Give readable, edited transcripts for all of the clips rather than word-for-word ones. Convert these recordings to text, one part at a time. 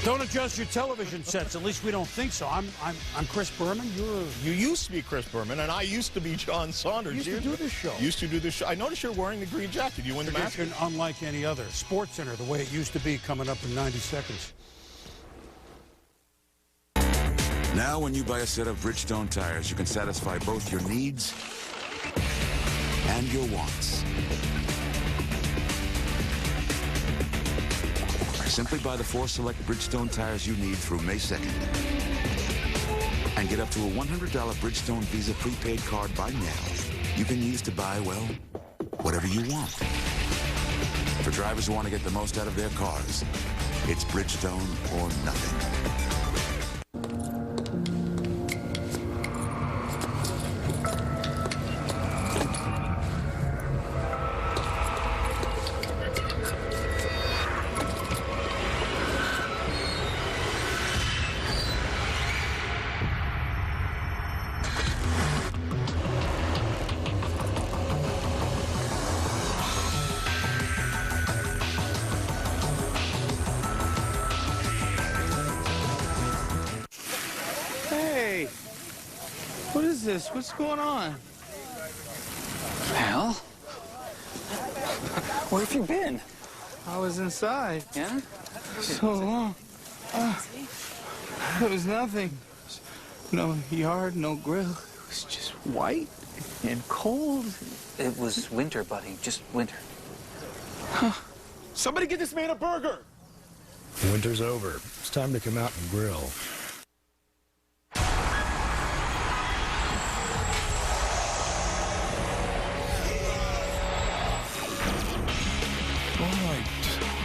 Don't adjust your television sets. At least we don't think so. I'm Chris Berman. You used to be Chris Berman, and I used to be John Saunders. You used to do this show. Used to do this show. I noticed you're wearing the green jacket. You win the match. Unlike any other. SportsCenter, the way it used to be, coming up in 90 seconds. Now, when you buy a set of Bridgestone tires, you can satisfy both your needs and your wants. Simply buy the 4 select Bridgestone tires you need through May 2nd. And get up to a $100 Bridgestone Visa prepaid card by mail you can use to buy, well, whatever you want. For drivers who want to get the most out of their cars, it's Bridgestone or nothing. Hey, what is this? What's going on? Well, where have you been? I was inside. Yeah? So long. There was nothing. No yard, no grill. It was just white and cold. It was winter, buddy. Just winter. Somebody get this man a burger. Winter's over. It's time to come out and grill.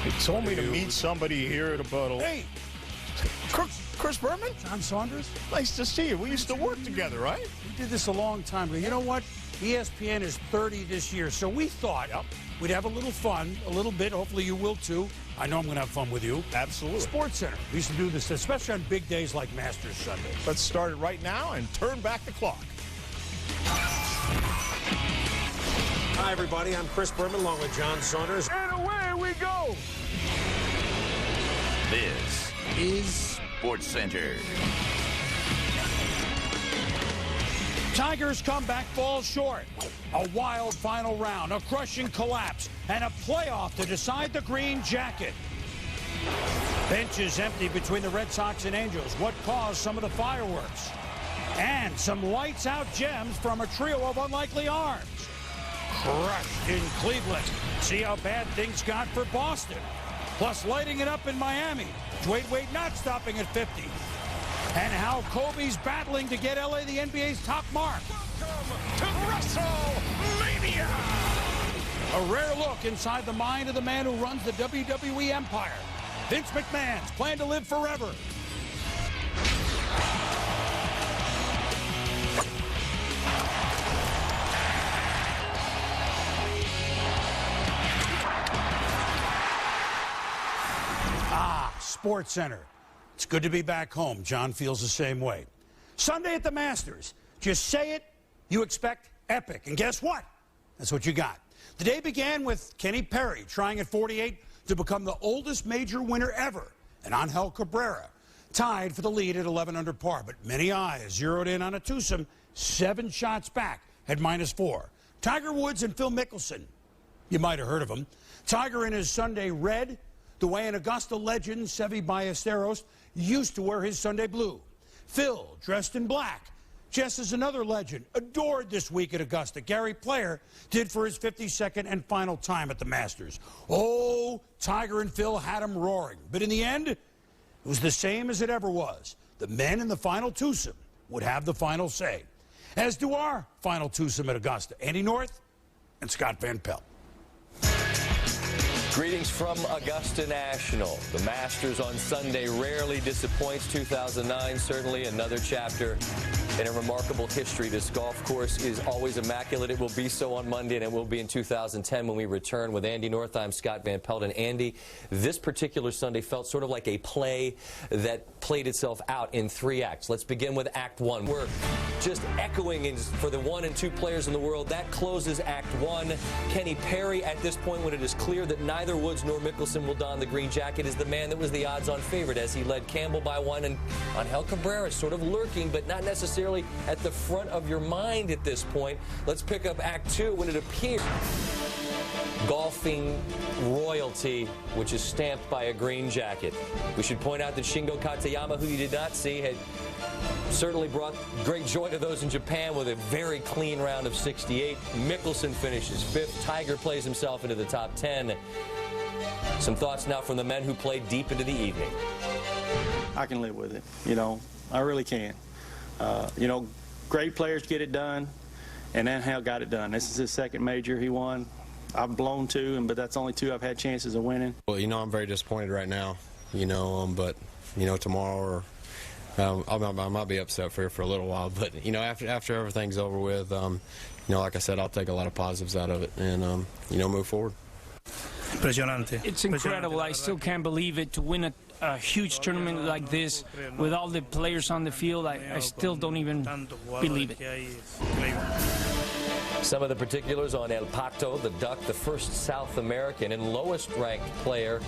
They told me to meet somebody here at a bottle. Hey! Chris Berman? John Saunders? Nice to see you. We used to work together, right? We did this a long time ago. You know what? ESPN is 30 this year, so we thought we'd have a little fun, a little bit. Hopefully you will, too. I know I'm going to have fun with you. Absolutely. SportsCenter. We used to do this, especially on big days like Masters Sunday. Let's start it right now and turn back the clock. Hi, everybody. I'm Chris Berman, along with John Saunders. And away we go. This is SportsCenter. Tigers' comeback falls short. A wild final round, a crushing collapse, and a playoff to decide the green jacket. Benches empty between the Red Sox and Angels. What caused some of the fireworks? And some lights-out gems from a trio of unlikely arms. Crushed in Cleveland. See how bad things got for Boston. Plus lighting it up in Miami. Wade not stopping at 50. And how Kobe's battling to get LA the NBA's top mark. Welcome to WrestleMania! A rare look inside the mind of the man who runs the WWE empire. Vince McMahon's plan to live forever. SportsCenter. It's good to be back home. John feels the same way. Sunday at the Masters. Just say it, you expect epic. And guess what? That's what you got. The day began with Kenny Perry trying at 48 to become the oldest major winner ever. And Angel Cabrera tied for the lead at 11 under par. But many eyes zeroed in on a twosome 7 shots back at -4. Tiger Woods and Phil Mickelson. You might have heard of him. Tiger in his Sunday red, the way an Augusta legend, Seve Ballesteros, used to wear his Sunday blue. Phil, dressed in black, just as another legend, adored this week at Augusta. Gary Player did for his 52nd and final time at the Masters. Oh, Tiger and Phil had him roaring. But in the end, it was the same as it ever was. The men in the final twosome would have the final say. As do our final twosome at Augusta, Andy North and Scott Van Pelt. Greetings from Augusta National. The Masters on Sunday rarely disappoints. 2009, certainly another chapter in a remarkable history. This golf course is always immaculate. It will be so on Monday, and it will be in 2010 when we return with Andy North. I'm Scott Van Pelt. And Andy, this particular Sunday felt sort of like a play that played itself out in 3 acts. Let's begin with Act 1. just echoing for the 1 and 2 players in the world. That closes Act 1. Kenny Perry, at this point, when it is clear that neither Woods nor Mickelson will don the green jacket, is the man that was the odds-on favorite as he led Campbell by 1, and Angel Cabrera sort of lurking, but not necessarily at the front of your mind at this point. Let's pick up Act 2 when it appears. Golfing royalty, which is stamped by a green jacket. We should point out that Shingo Katayama, who you did not see, had certainly brought great joy to those in Japan with a very clean round of 68. Mickelson finishes 5th. Tiger plays himself into the top 10. Some thoughts now from the men who played deep into the evening. I can live with it, you know. I really can. You know, great players get it done, and Angel got it done. This is his 2nd major he won. I've blown 2, but that's only 2 I've had chances of winning. Well, you know, I'm very disappointed right now, you know, but, you know, tomorrow I might be upset for a little while, but, you know, after everything's over with, you know, like I said, I'll take a lot of positives out of it and, you know, move forward. It's incredible. I still can't believe it, to win a huge tournament like this with all the players on the field. I still don't even believe it. Some of the particulars on El Pato, the Duck, the first South American and lowest-ranked player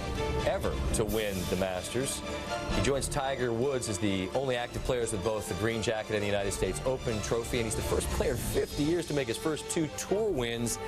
ever to win the Masters. He joins Tiger Woods as the only active players with both the green jacket and the United States Open trophy, and he's the first player in 50 years to make his first 2 tour wins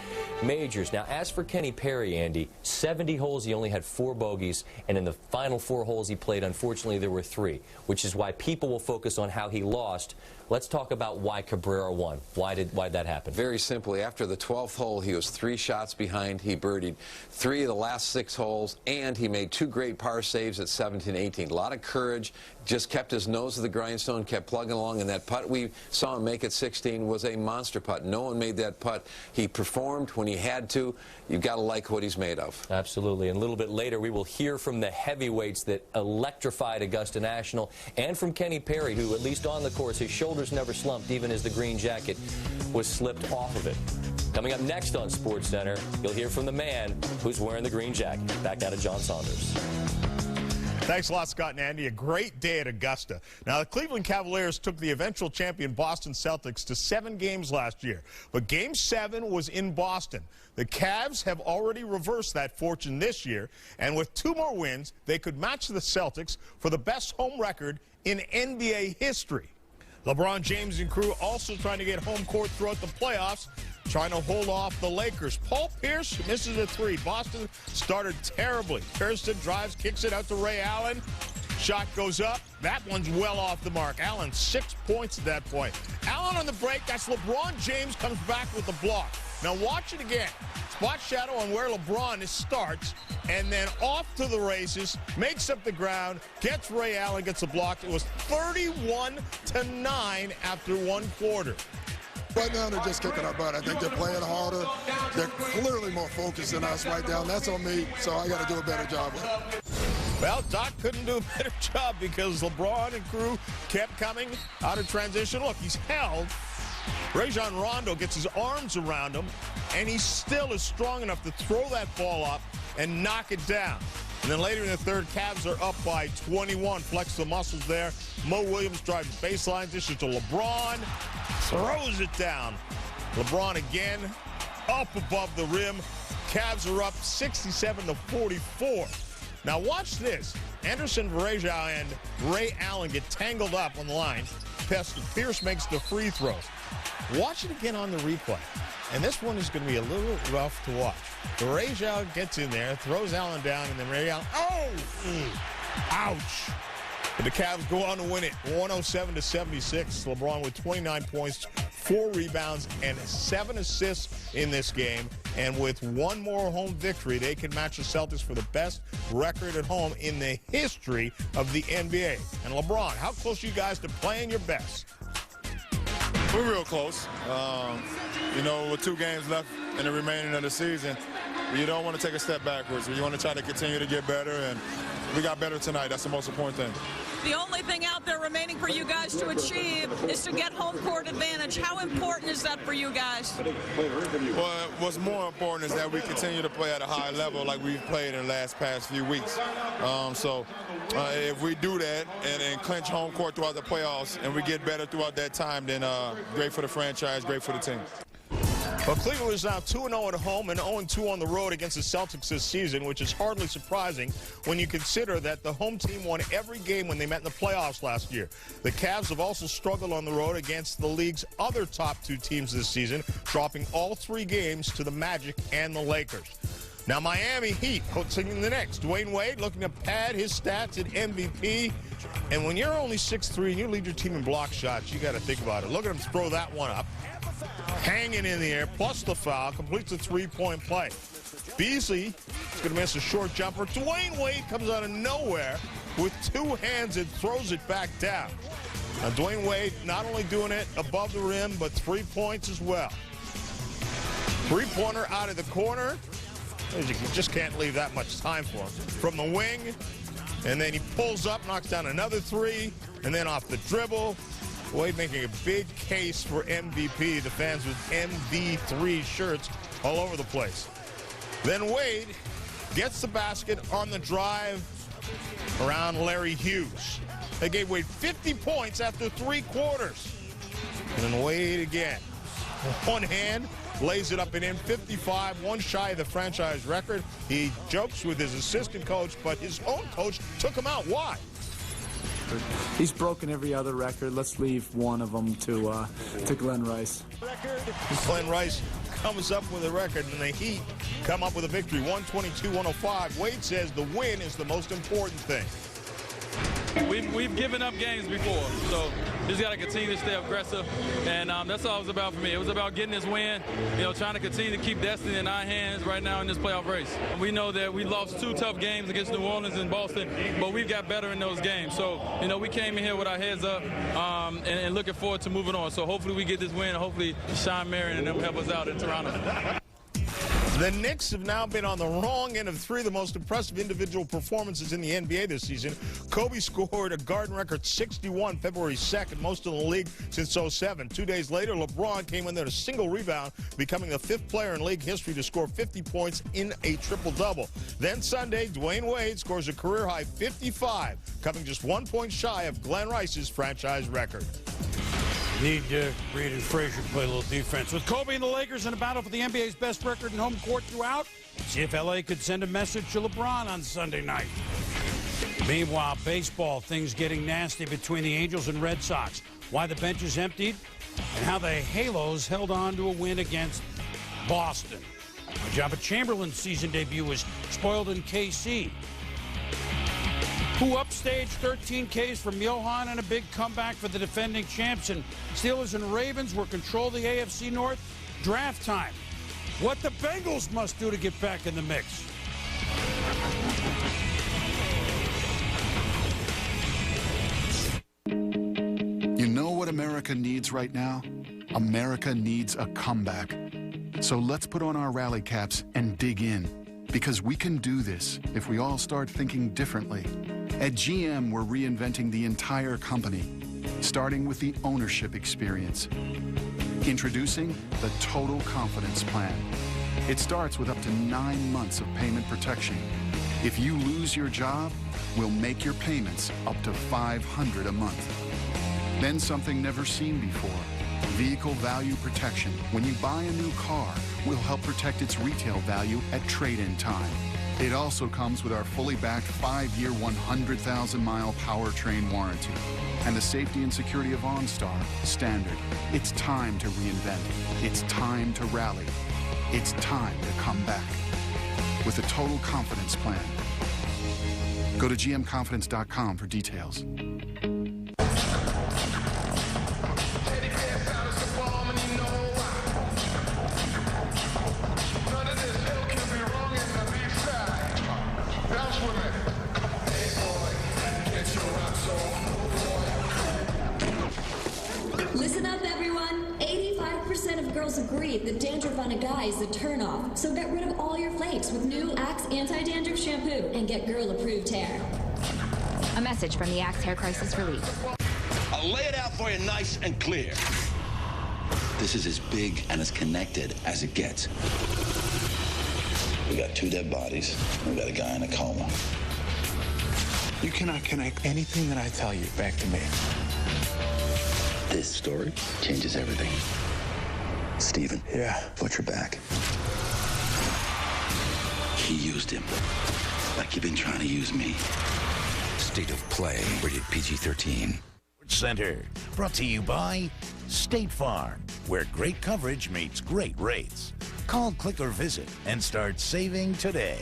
majors. Now, as for Kenny Perry, Andy, 70 holes, he only had 4 bogeys, and in the final 4 holes he played, unfortunately, there were 3, which is why people will focus on how he lost. Let's talk about why Cabrera won. Why'd that happen? Very simply, after the 12th hole, he was 3 shots behind. He birdied 3 of the last 6 holes, and he made 2 great par saves at 17 and 18. A lot of courage, just kept his nose to the grindstone, kept plugging along, and that putt we saw him make at 16 was a monster putt. No one made that putt. He performed when he had to. You've got to like what he's made of. Absolutely. And a little bit later, we will hear from the heavyweights that electrified Augusta National, and from Kenny Perry, who, at least on the course, his shoulders never slumped, even as the green jacket was slipped off of it. Coming up next on SportsCenter, you'll hear from the man who's wearing the green jacket. Back out of John Saunders. Thanks a lot, Scott and Andy. A great day at Augusta. Now, the Cleveland Cavaliers took the eventual champion Boston Celtics to 7 games last year. But Game 7 was in Boston. The Cavs have already reversed that fortune this year, and with 2 more wins, they could match the Celtics for the best home record in NBA history. LeBron James and crew also trying to get home court throughout the playoffs, trying to hold off the Lakers. Paul Pierce misses a 3. Boston started terribly. Pierceton drives, kicks it out to Ray Allen. Shot goes up. That one's well off the mark. Allen 6 points at that point. Allen on the break. That's LeBron James comes back with the block. Now watch it again. Spot shadow on where LeBron starts, and then off to the races, makes up the ground, gets Ray Allen, gets a block. It was 31-9 after 1 quarter. Right now, they're just kicking our butt. I think they're playing harder. They're clearly more focused than us right now. That's on me, so I got to do a better job with it. Well, Doc couldn't do a better job because LeBron and crew kept coming out of transition. Look, he's held. Rajon Rondo gets his arms around him, and he still is strong enough to throw that ball up and knock it down. And then later in the third, Cavs are up by 21. Flex the muscles there. Mo Williams drives baseline. This is to LeBron. Throws it down. LeBron again, up above the rim. Cavs are up 67-44. Now watch this. Anderson Varejao and Ray Allen get tangled up on the line. Pierce makes the free throws. Watch it again on the replay. And this one is going to be a little rough to watch. Varejao gets in there, throws Allen down, and then Ray Allen, ouch. And the Cavs go on to win it, 107-76. LeBron with 29 points, 4 rebounds, and 7 assists in this game. And with 1 more home victory, they can match the Celtics for the best record at home in the history of the NBA. And LeBron, how close are you guys to playing your best? We're real close. You know, with 2 games left in the remaining of the season, you don't want to take a step backwards. You want to try to continue to get better, and we got better tonight. That's the most important thing. The only thing out there remaining for you guys to achieve is to get home court advantage. How important is that for you guys? Well, what's more important is that we continue to play at a high level like we've played in the past few weeks. If we do that and clinch home court throughout the playoffs and we get better throughout that time, then great for the franchise, great for the team. Well, Cleveland is now 2-0 at home and 0-2 on the road against the Celtics this season, which is hardly surprising when you consider that the home team won every game when they met in the playoffs last year. The Cavs have also struggled on the road against the league's other top 2 teams this season, dropping all 3 games to the Magic and the Lakers. Now, Miami Heat hosting the Knicks. Dwayne Wade looking to pad his stats at MVP. And when you're only 6'3" and you lead your team in block shots, you got to think about it. Look at him throw that one up. Hanging in the air, plus the foul, completes a 3-point play. Beasley is going to miss a short jumper. Dwayne Wade comes out of nowhere with 2 hands and throws it back down. Now, Dwayne Wade not only doing it above the rim, but 3 points as well. 3-pointer out of the corner. You just can't leave that much time for him. From the wing, and then he pulls up, knocks down another 3, and then off the dribble. Wade making a big case for MVP. The fans with MV3 shirts all over the place. Then Wade gets the basket on the drive around Larry Hughes. They gave Wade 50 points after 3 quarters. And then Wade again. One hand, lays it up and in, 55, one shy of the franchise record. He jokes with his assistant coach, but his own coach took him out. Why? He's broken every other record. Let's leave one of them to Glenn Rice. Glenn Rice comes up with a record, and the Heat come up with a victory, 122-105. Wade says the win is the most important thing. We've given up games before, so just got to continue to stay aggressive, and that's all it was about for me. It was about getting this win, trying to continue to keep destiny in our hands right now in this playoff race. We know that we lost 2 tough games against New Orleans and Boston, but we've got better in those games. So, we came in here with our heads up and looking forward to moving on. So hopefully we get this win, and hopefully Sean Marion and them help us out in Toronto. The Knicks have now been on the wrong end of 3 of the most impressive individual performances in the NBA this season. Kobe scored a Garden record 61 February 2nd, most in the league since 07. 2 days later, LeBron came in there a single rebound, becoming the 5th player in league history to score 50 points in a triple-double. Then Sunday, Dwayne Wade scores a career-high 55, coming just 1 point shy of Glenn Rice's franchise record. Need Reed and Frazier to play a little defense. With Kobe and the Lakers in a battle for the NBA's best record in home court throughout, see if LA could send a message to LeBron on Sunday night. Meanwhile, baseball, things getting nasty between the Angels and Red Sox. Why the bench is emptied, and how the Halos held on to a win against Boston. Jabba Chamberlain's season debut was spoiled in KC. Who upstaged 13 Ks from Johan and a big comeback for the defending champs, and Steelers and Ravens will control the AFC North. Draft time. What the Bengals must do to get back in the mix. You know what America needs right now? America needs a comeback. So let's put on our rally caps and dig in, because we can do this if we all start thinking differently. At GM, we're reinventing the entire company, starting with the ownership experience. Introducing the Total Confidence Plan. It starts with up to 9 months of payment protection. If you lose your job, we'll make your payments up to $500 a month. Then something never seen before, vehicle value protection. When you buy a new car, we'll help protect its retail value at trade-in time. It also comes with our fully backed 5-year, 100,000-mile powertrain warranty and the safety and security of OnStar standard. It's time to reinvent. It's time to rally. It's time to come back with the Total Confidence Plan. Go to gmconfidence.com for details. Listen up, everyone. 85% of girls agree that dandruff on a guy is a turnoff. So get rid of all your flakes with new Axe Anti-Dandruff Shampoo and get girl-approved hair. A message from the Axe Hair Crisis Relief. I'll lay it out for you nice and clear. This is as big and as connected as it gets. We got 2 dead bodies. We got a guy in a coma. You cannot connect anything that I tell you back to me. This story changes everything. Steven. Yeah. Watch your back. He used him. Like you've been trying to use me. State of Play. Rated PG-13. Center. Brought to you by State Farm, where great coverage meets great rates. Call, click, or visit and start saving today.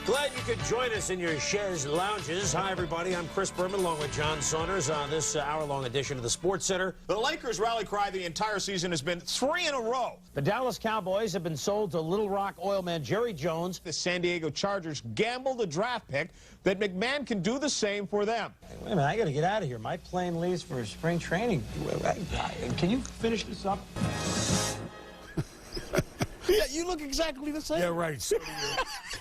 Glad you could join us in your chaise lounges. Hi, everybody. I'm Chris Berman, along with John Saunders on this hour-long edition of the Sports Center. The Lakers' rally cry the entire season has been 3 in a row. The Dallas Cowboys have been sold to Little Rock oil man Jerry Jones. The San Diego Chargers gambled the draft pick that McMahon can do the same for them. Hey, wait a minute, I got to get out of here. My plane leaves for spring training. Can you finish this up? Yeah, you look exactly the same. Yeah, right. So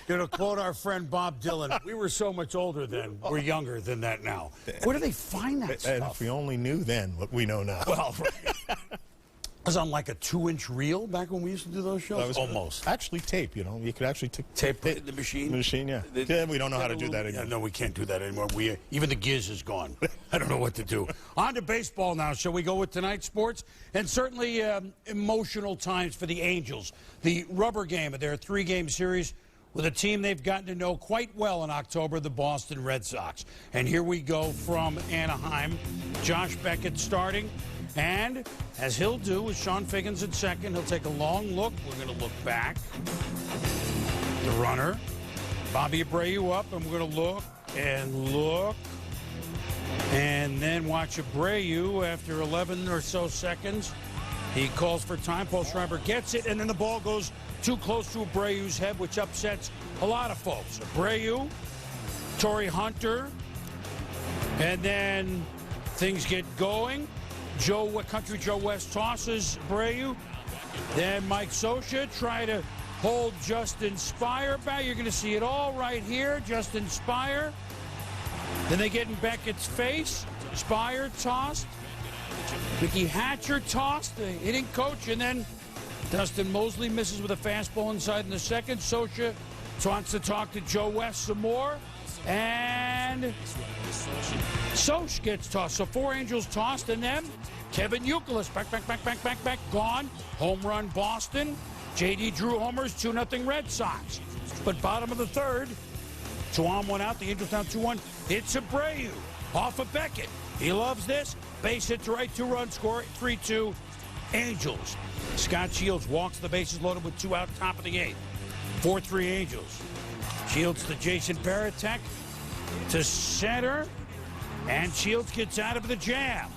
to quote our friend Bob Dylan, we were so much older then. We're younger than that now. Where do they find that stuff? And if we only knew then what we know now. Well, right. It was on like a 2-inch reel back when we used to do those shows? Almost. Actually tape, you know. You could actually tape the machine? The machine, yeah. Yeah, we don't know how to do that anymore. Yeah, no, we can't do that anymore. Even the giz is gone. I don't know what to do. On to baseball now. Shall we go with tonight's sports? And certainly emotional times for the Angels. The rubber game of their 3-game series with a team they've gotten to know quite well in October, the Boston Red Sox. And here we go from Anaheim. Josh Beckett starting. And, as he'll do with Sean Figgins at second, he'll take a long look. We're going to look back. The runner. Bobby Abreu up, and we're going to look and look. And then watch Abreu after 11 or so seconds. He calls for time. Paul Schreiber gets it, and then the ball goes too close to Abreu's head, which upsets a lot of folks. Abreu, Torrey Hunter, and then things get going. Country Joe West tosses Abreu. Then Mike Scioscia try to hold Justin Spire back. You're going to see it all right here. Justin Spire. Then they get in Beckett's face. Spire tossed. Mickey Hatcher tossed, the hitting coach. And then Dustin Mosley misses with a fastball inside in the second. Scioscia wants to talk to Joe West some more. And Soch gets tossed. So 4 Angels tossed, and then Kevin Youkilis back, gone. Home run Boston. J.D. Drew homers, 2-0 Red Sox. But bottom of the third, 2 on, 1 out. The Angels down 2-1. It's Abreu off of Beckett. He loves this. Base hit to right, 2-run score, 3-2 Angels. Scott Shields walks the bases loaded with 2 out, top of the 8th. 4-3 Angels. Shields to Jason Varitek to center, and Shields gets out of the jam.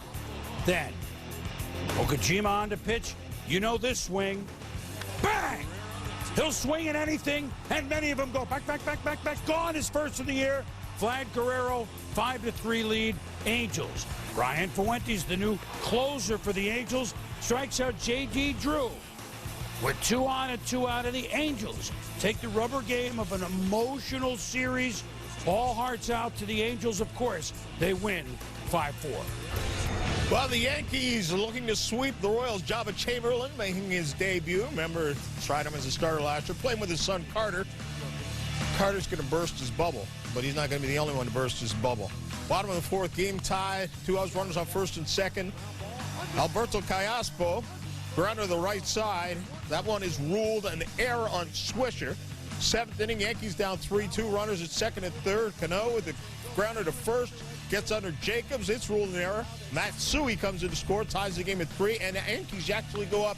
Then Okajima on to pitch. You know this swing. Bang! He'll swing at anything, and many of them go back. Gone his first of the year. Vlad Guerrero, 5-3 lead, Angels. Brian Fuentes, the new closer for the Angels, strikes out J.D. Drew. With 2 on and 2 out, and the Angels take the rubber game of an emotional series. All hearts out to the Angels, of course. They win 5-4. Well, the Yankees are looking to sweep the Royals. Jabba Chamberlain making his debut. Remember, tried him as a starter last year, playing with his son Carter. Carter's going to burst his bubble, but he's not going to be the only one to burst his bubble. Bottom of the 4th, game tie. 2 outs, runners on first and second. Alberto Callaspo, grounder to the right side. That one is ruled an error on Swisher. 7th inning, Yankees down 3-2. Runners at second and third. Cano with the grounder to first. Gets under Jacobs. It's ruled an error. Matsui comes in to score. Ties the game at 3. And the Yankees actually go up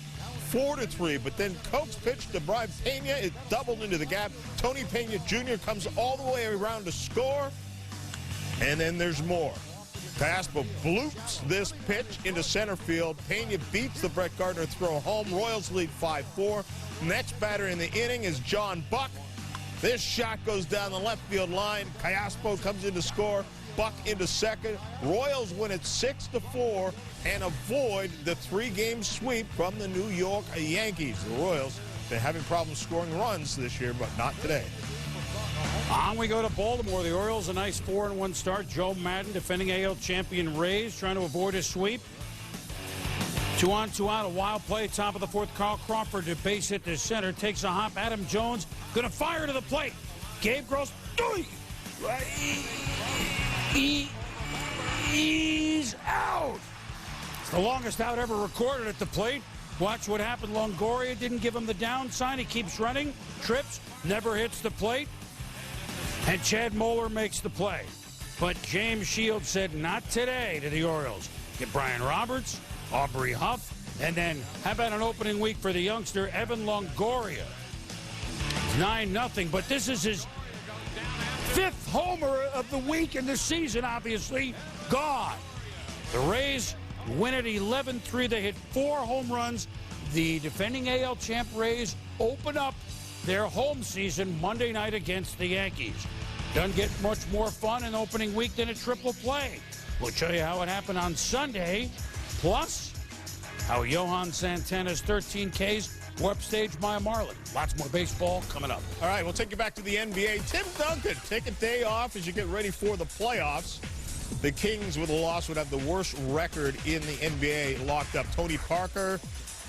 4-3. But then Coates pitched to Brian Pena. It doubled into the gap. Tony Pena Jr. comes all the way around to score. And then there's more. Caspo bloops this pitch into center field. Pena beats the Brett Gardner throw home. Royals lead 5-4. Next batter in the inning is John Buck. This shot goes down the left field line. Callaspo comes in to score. buck into second. Royals win it 6-4 and avoid the 3-game sweep from the New York Yankees. The Royals, they're having problems scoring runs this year, but not today. On we go to Baltimore. The Orioles, a nice 4-1 start. Joe Madden, defending AL champion Rays, trying to avoid a sweep. 2 on, 2 out, a wild play. Top of the fourth, Carl Crawford to base hit to center. Takes a hop. Adam Jones going to fire to the plate. Gabe Gross. He's out. It's the longest out ever recorded at the plate. Watch what happened. Longoria didn't give him the down sign. He keeps running, trips, never hits the plate. And Chad Moeller makes the play. But James Shields said, not today to the Orioles. Get Brian Roberts, Aubrey Huff, and then how about an opening week for the youngster, Evan Longoria? 9-0, but this is his 5th homer of the week in the season, obviously. Gone. The Rays win at 11-3. They hit 4 home runs. The defending AL champ Rays open up their home season Monday night against the Yankees. Doesn't get much more fun in opening week than a triple play. We'll show you how it happened on Sunday. Plus, how Johan Santana's 13 Ks were upstage by a Marlin. Lots more baseball coming up. All right, we'll take you back to the NBA. Tim Duncan, take a day off as you get ready for the playoffs. The Kings, with a loss, would have the worst record in the NBA locked up. Tony Parker,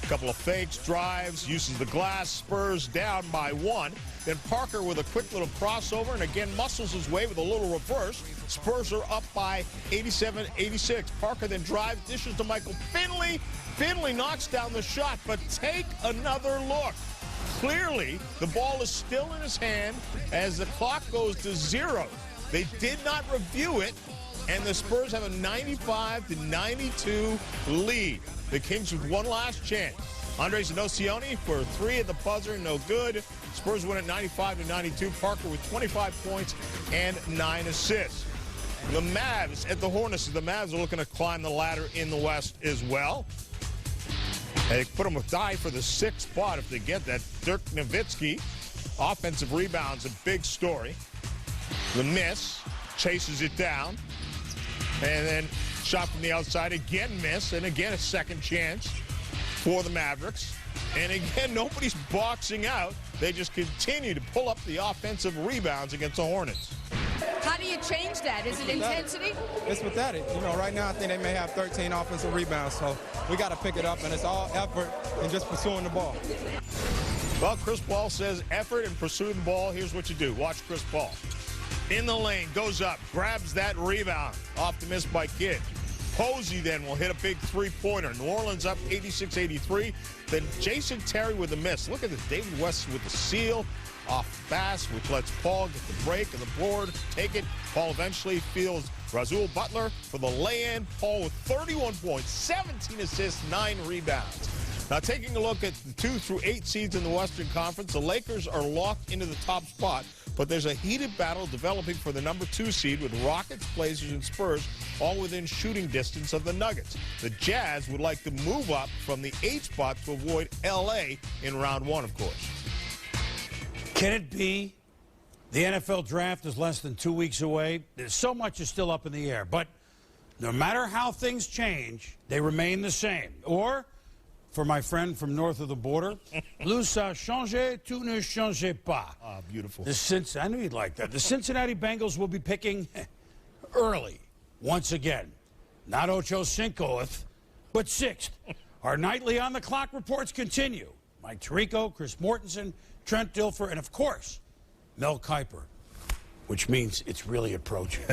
a couple of fakes, drives, uses the glass. Spurs down by 1. Then Parker with a quick little crossover and again muscles his way with a little reverse. Spurs are up by 87-86. Parker then drives, dishes to Michael Finley. Finley knocks down the shot, but take another look. Clearly, the ball is still in his hand as the clock goes to 0. They did not review it, and the Spurs have a 95-92 lead. The Kings with one last chance. Andres Nocioni for 3 at the buzzer, no good. Spurs win at 95-92. Parker with 25 points and 9 assists. The Mavs at the Hornets. The Mavs are looking to climb the ladder in the West as well. They put them a tie for the 6th spot if they get that. Dirk Nowitzki, offensive rebounds, a big story. The miss, chases it down, and then shot from the outside, again miss, and again a second chance for the Mavericks. And again, nobody's boxing out. They just continue to pull up the offensive rebounds against the Hornets. How do you change that? Is it intensity? It's pathetic. You know, right now I think they may have 13 offensive rebounds, so we got to pick it up, and it's all effort and just pursuing the ball. Well, Chris Paul says effort and pursuing the ball. Here's what you do. Watch Chris Paul. In the lane, goes up, grabs that rebound. Off the miss by Kidd. Posey then will hit a big three-pointer. New Orleans up 86-83. Then Jason Terry with a miss. Look at this. David West with the steal off Bass, which lets Paul get the break and the board, take it. Paul eventually feels Rasul Butler for the lay-in. Paul with 31 points, 17 assists, 9 rebounds. Now taking a look at the 2 through 8 seeds in the Western Conference, the Lakers are locked into the top spot, but there's a heated battle developing for the number 2 seed with Rockets, Blazers, and Spurs all within shooting distance of the Nuggets. The Jazz would like to move up from the 8th spot to avoid L.A. in round 1, of course. Can it be? The NFL draft is less than 2 weeks away. So much is still up in the air, but no matter how things change, they remain the same. Or, for my friend from north of the border, Plus ça change, tout ne change pas. Ah, beautiful. I knew you'd like that. The Cincinnati Bengals will be picking early, once again. Not ocho cincoth, but 6th. Our nightly On the Clock reports continue. Mike Tirico, Chris Mortensen, Trent Dilfer, and of course, Mel Kiper, which means it's really approaching.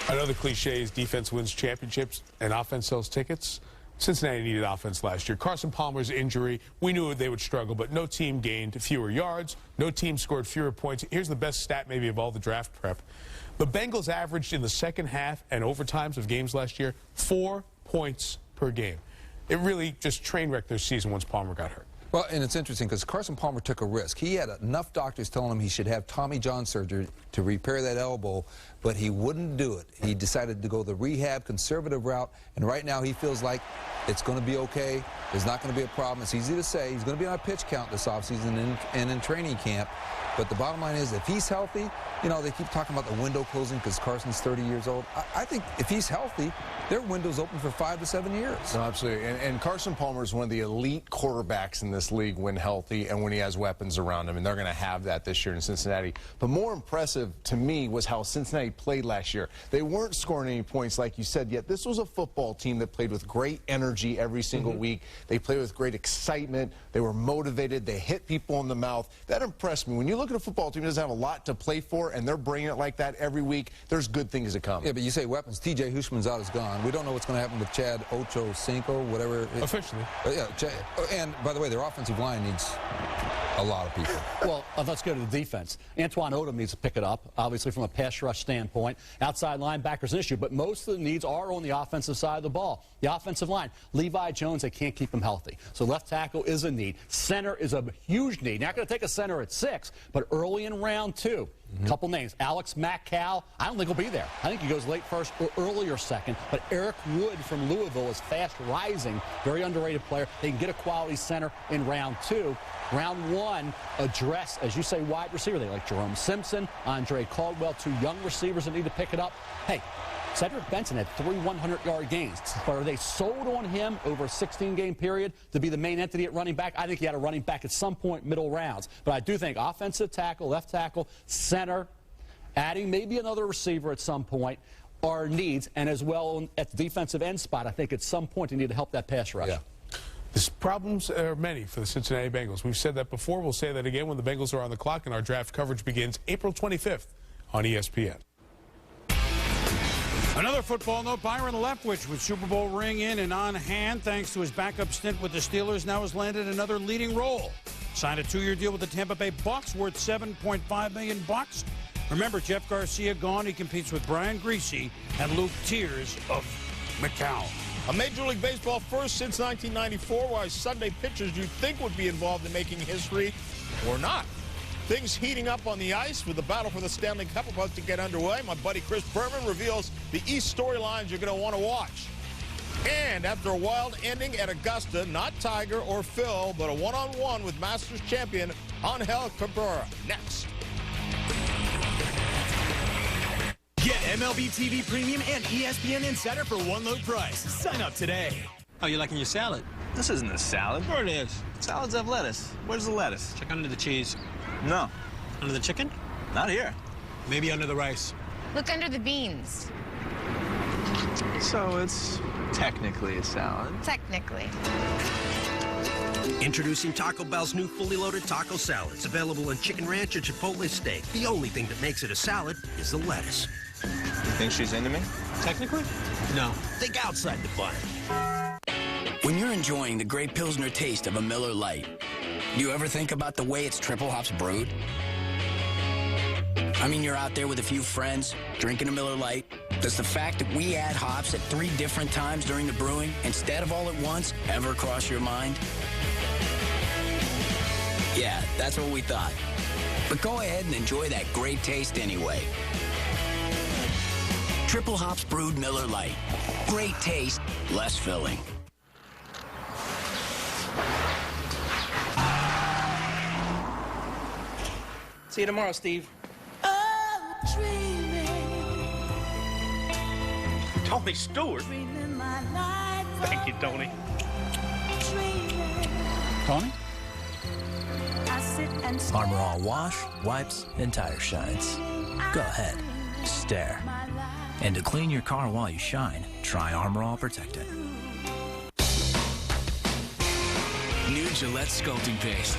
I know the cliche is defense wins championships and offense sells tickets. Cincinnati needed offense last year. Carson Palmer's injury, we knew they would struggle, but no team gained fewer yards. No team scored fewer points. Here's the best stat maybe of all the draft prep. The Bengals averaged in the second half and overtimes of games last year 4 points per game. It really just train wrecked their season once Palmer got hurt. Well, and it's interesting because Carson Palmer took a risk. He had enough doctors telling him he should have Tommy John surgery to repair that elbow, but he wouldn't do it. He decided to go the rehab, conservative route, and right now he feels like it's going to be okay. There's not going to be a problem. It's easy to say. He's going to be on a pitch count this offseason and in training camp. But the bottom line is, if he's healthy, you know, they keep talking about the window closing because Carson's 30 years old. I think if he's healthy, their window's open for 5 to 7 years. No, absolutely. And Carson Palmer is one of the elite quarterbacks in this league when healthy and when he has weapons around him. And they're going to have that this year in Cincinnati. But more impressive to me was how Cincinnati played last year. They weren't scoring any points, like you said, yet this was a football team that played with great energy every single week. They played with great excitement. They were motivated. They hit people in the mouth. That impressed me. When you look at a football team that doesn't have a lot to play for and they're bringing it like that every week, there's good things to come. Yeah, but you say weapons. T.J. Hushman's out, is gone. We don't know what's going to happen with Chad Ochocinco, whatever. Officially. Yeah, and by the way, their offensive line needs a lot of people. Well, let's go to the defense. Antoine Odom needs to pick it up, obviously from a pass rush standpoint. Outside linebackers an issue, but most of the needs are on the offensive side of the ball. The offensive line, Levi Jones, they can't keep him healthy. So left tackle is a need. Center is a huge need. Not going to take a center at 6, but early in round 2. Couple names. Alex Maccal, I don't think he'll be there. I think he goes late first or earlier second. But Eric Wood from Louisville is fast rising. Very underrated player. They can get a quality center in round 2. Round 1, address, as you say, wide receiver. They like Jerome Simpson, Andre Caldwell, 2 young receivers that need to pick it up. Hey, Cedric Benson had 3 100-yard gains. But are they sold on him over a 16-game period to be the main entity at running back? I think he had a running back at some point middle rounds. But I do think offensive tackle, left tackle, center, adding maybe another receiver at some point are needs. And as well at the defensive end spot, I think at some point they need to help that pass rush. Yeah. The problems are many for the Cincinnati Bengals. We've said that before. We'll say that again when the Bengals are on the clock, and our draft coverage begins April 25th on ESPN. Another football note, Byron Leftwich with Super Bowl ring in and on hand thanks to his backup stint with the Steelers now has landed another leading role. Signed a 2-year deal with the Tampa Bay Bucks worth $7.5 million. Remember, Jeff Garcia gone. He competes with Brian Griese and Luke Tiers of McCown. A Major League Baseball first since 1994, why Sunday pitchers you'd think would be involved in making history or not. Things heating up on the ice with the battle for the Stanley Cup about to get underway. My buddy Chris Berman reveals the East storylines you're going to want to watch. And after a wild ending at Augusta, not Tiger or Phil, but a one-on-one with Masters champion Angel Cabrera. Next. Get MLB TV Premium and ESPN Insider for one low price. Sign up today. Oh, you liking your salad? This isn't a salad. Sure it is. Salads have lettuce. Where's the lettuce? Check under the cheese. No. Under the chicken? Not here. Maybe under the rice. Look under the beans. So it's technically a salad. Technically. Introducing Taco Bell's new fully loaded taco salads, available in chicken ranch or chipotle steak. The only thing that makes it a salad is the lettuce. You think she's into me? Technically? No. Think outside the bun. When you're enjoying the great Pilsner taste of a Miller Lite, do you ever think about the way it's triple hops brewed? I mean, you're out there with a few friends, drinking a Miller Lite. Does the fact that we add hops at 3 different times during the brewing, instead of all at once, ever cross your mind? Yeah, that's what we thought. But go ahead and enjoy that great taste anyway. Triple hops brewed Miller Lite. Great taste, less filling. See you tomorrow, Steve. Tony Stewart. Thank you, Tony. Tony? Armor All wash, wipes, and tire shines. Go ahead, stare. And to clean your car while you shine, try Armor All Protectant. New Gillette Sculpting Paste.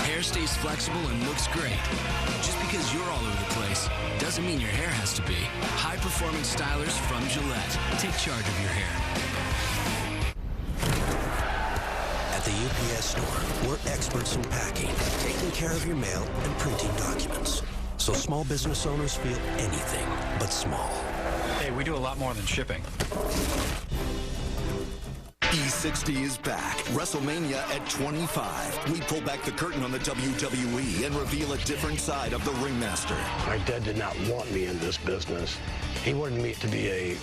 Hair stays flexible and looks great. Just because you're all over the place doesn't mean your hair has to be. High-performance stylers from Gillette. Take charge of your hair. At the UPS store, we're experts in packing, taking care of your mail, and printing documents. So small business owners feel anything but small. Hey, we do a lot more than shipping. E60 is back. WrestleMania at 25. We pull back the curtain on the WWE and reveal a different side of the ringmaster. My dad did not want me in this business. He wanted me to be a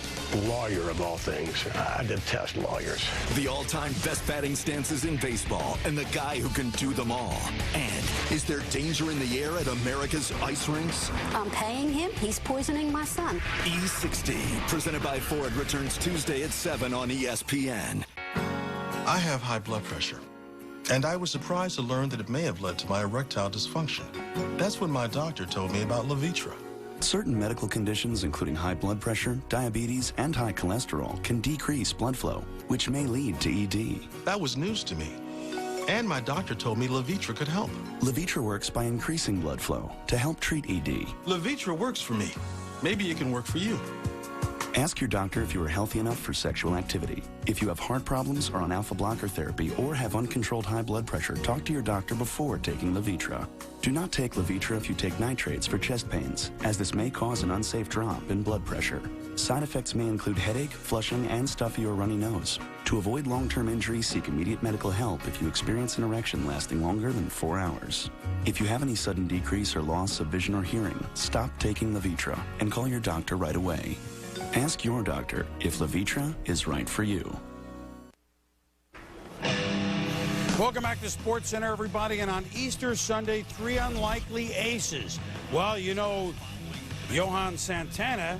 lawyer of all things. I detest lawyers. The all-time best batting stances in baseball and the guy who can do them all. And is there danger in the air at America's ice rinks? I'm paying him. He's poisoning my son. E60, presented by Ford, returns Tuesday at 7 on ESPN. I have high blood pressure, and I was surprised to learn that it may have led to my erectile dysfunction. That's when my doctor told me about Levitra. Certain medical conditions, including high blood pressure, diabetes, and high cholesterol, can decrease blood flow, which may lead to ED. That was news to me. And my doctor told me Levitra could help. Levitra works by increasing blood flow to help treat ED. Levitra works for me. Maybe it can work for you. Ask your doctor if you are healthy enough for sexual activity. If you have heart problems, are on alpha blocker therapy, or have uncontrolled high blood pressure, talk to your doctor before taking Levitra. Do not take Levitra if you take nitrates for chest pains, as this may cause an unsafe drop in blood pressure. Side effects may include headache, flushing, and stuffy or runny nose. To avoid long-term injury, seek immediate medical help if you experience an erection lasting longer than 4 hours. If you have any sudden decrease or loss of vision or hearing, stop taking Levitra and call your doctor right away. Ask your doctor if Levitra is right for you. Welcome back to SportsCenter, everybody. And on Easter Sunday, 3 unlikely aces. Well, you know, Johan Santana.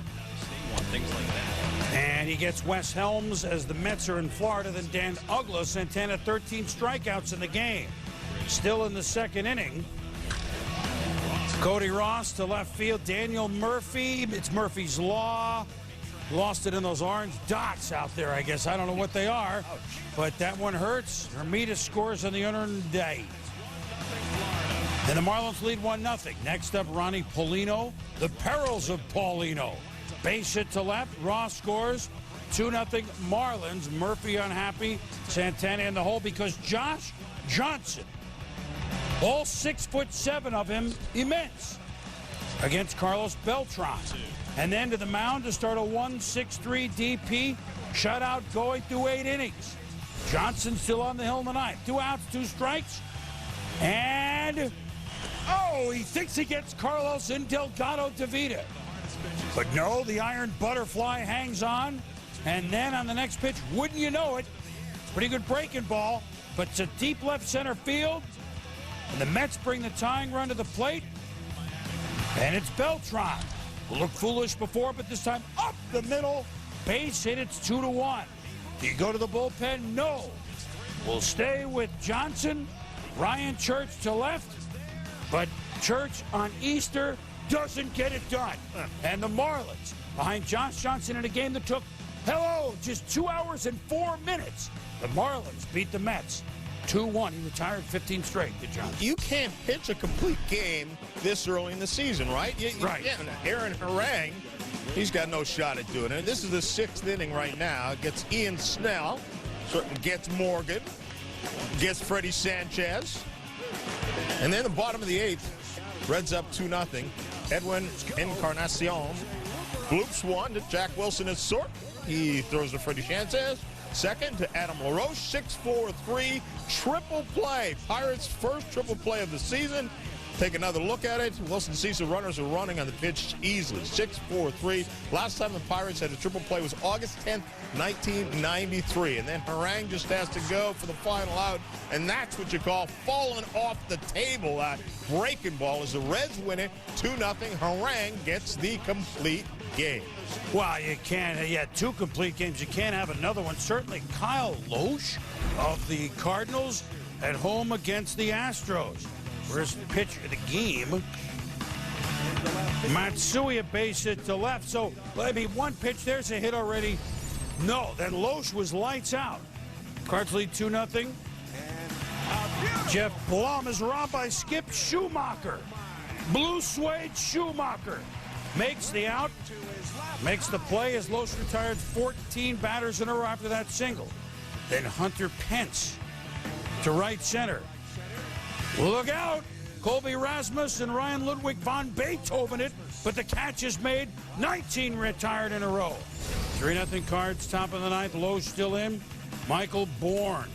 And he gets Wes Helms as the Mets are in Florida. Then Dan Uggla. Santana 13 strikeouts in the game. Still in the second inning. Cody Ross to left field. Daniel Murphy. It's Murphy's Law. Lost it in those orange dots out there, I guess. I don't know what they are, but that one hurts. Hermita scores on the unearned day. And the Marlins lead 1-0. Next up, Ronnie Paulino. The perils of Paulino. Base hit to left. Ross scores. 2-0 Marlins. Murphy unhappy. Santana in the hole because Josh Johnson, all 6'7" of him, immense, against Carlos Beltran. And then to the mound to start a 1-6-3 DP shutout going through 8 innings. Johnson still on the hill tonight. 2 outs, 2 strikes. And, oh, he thinks he gets Carlos in Delgado to Vida. But no, the iron butterfly hangs on. And then on the next pitch, wouldn't you know it, pretty good breaking ball, but it's a deep left center field. And the Mets bring the tying run to the plate. And it's Beltran. Looked foolish before, but this time up the middle. Base hit, it's 2-1. Do you go to the bullpen? No. We'll stay with Johnson. Ryan Church to left. But Church on Easter doesn't get it done. And the Marlins, behind Josh Johnson in a game that took, just 2 hours and 4 minutes. The Marlins beat the Mets 2-1. He retired 15 straight, did John. You can't pitch a complete game this early in the season, right? Right. Aaron Harang, he's got no shot at doing it. This is the 6th inning right now. Gets Ian Snell, gets Morgan, gets Freddie Sanchez. And then the bottom of the 8th, Reds up 2-0. Edwin Encarnacion bloops one to Jack Wilson at short. He throws to Freddie Sanchez. Second to Adam LaRoche, 6-4-3, triple play. Pirates' first triple play of the season. Take another look at it. Wilson sees the runners are running on the pitch easily. 6-4-3. Last time the Pirates had a triple play was August 10th, 1993. And then Harang just has to go for the final out. And that's what you call falling off the table. That breaking ball as the Reds win it 2-0. Harang gets the complete game. Well, you can't. You had 2 complete games. You can't have another one. Certainly Kyle Loesch of the Cardinals at home against the Astros. First pitch of the game. Matsui a base hit to left. So, one pitch, there's a hit already. No, then Loesch was lights out. Cards lead 2-0. Jeff Blum is robbed by Skip Schumacher. Blue suede Schumacher makes the out. Makes the play as Loesch retired 14 batters in a row after that single. Then Hunter Pence to right center. Look out! Colby Rasmus and Ryan Ludwig von Beethoven it, but the catch is made. 19 retired in a row. 3-0 Cards, top of the 9th. Loesch still in. Michael Bourne.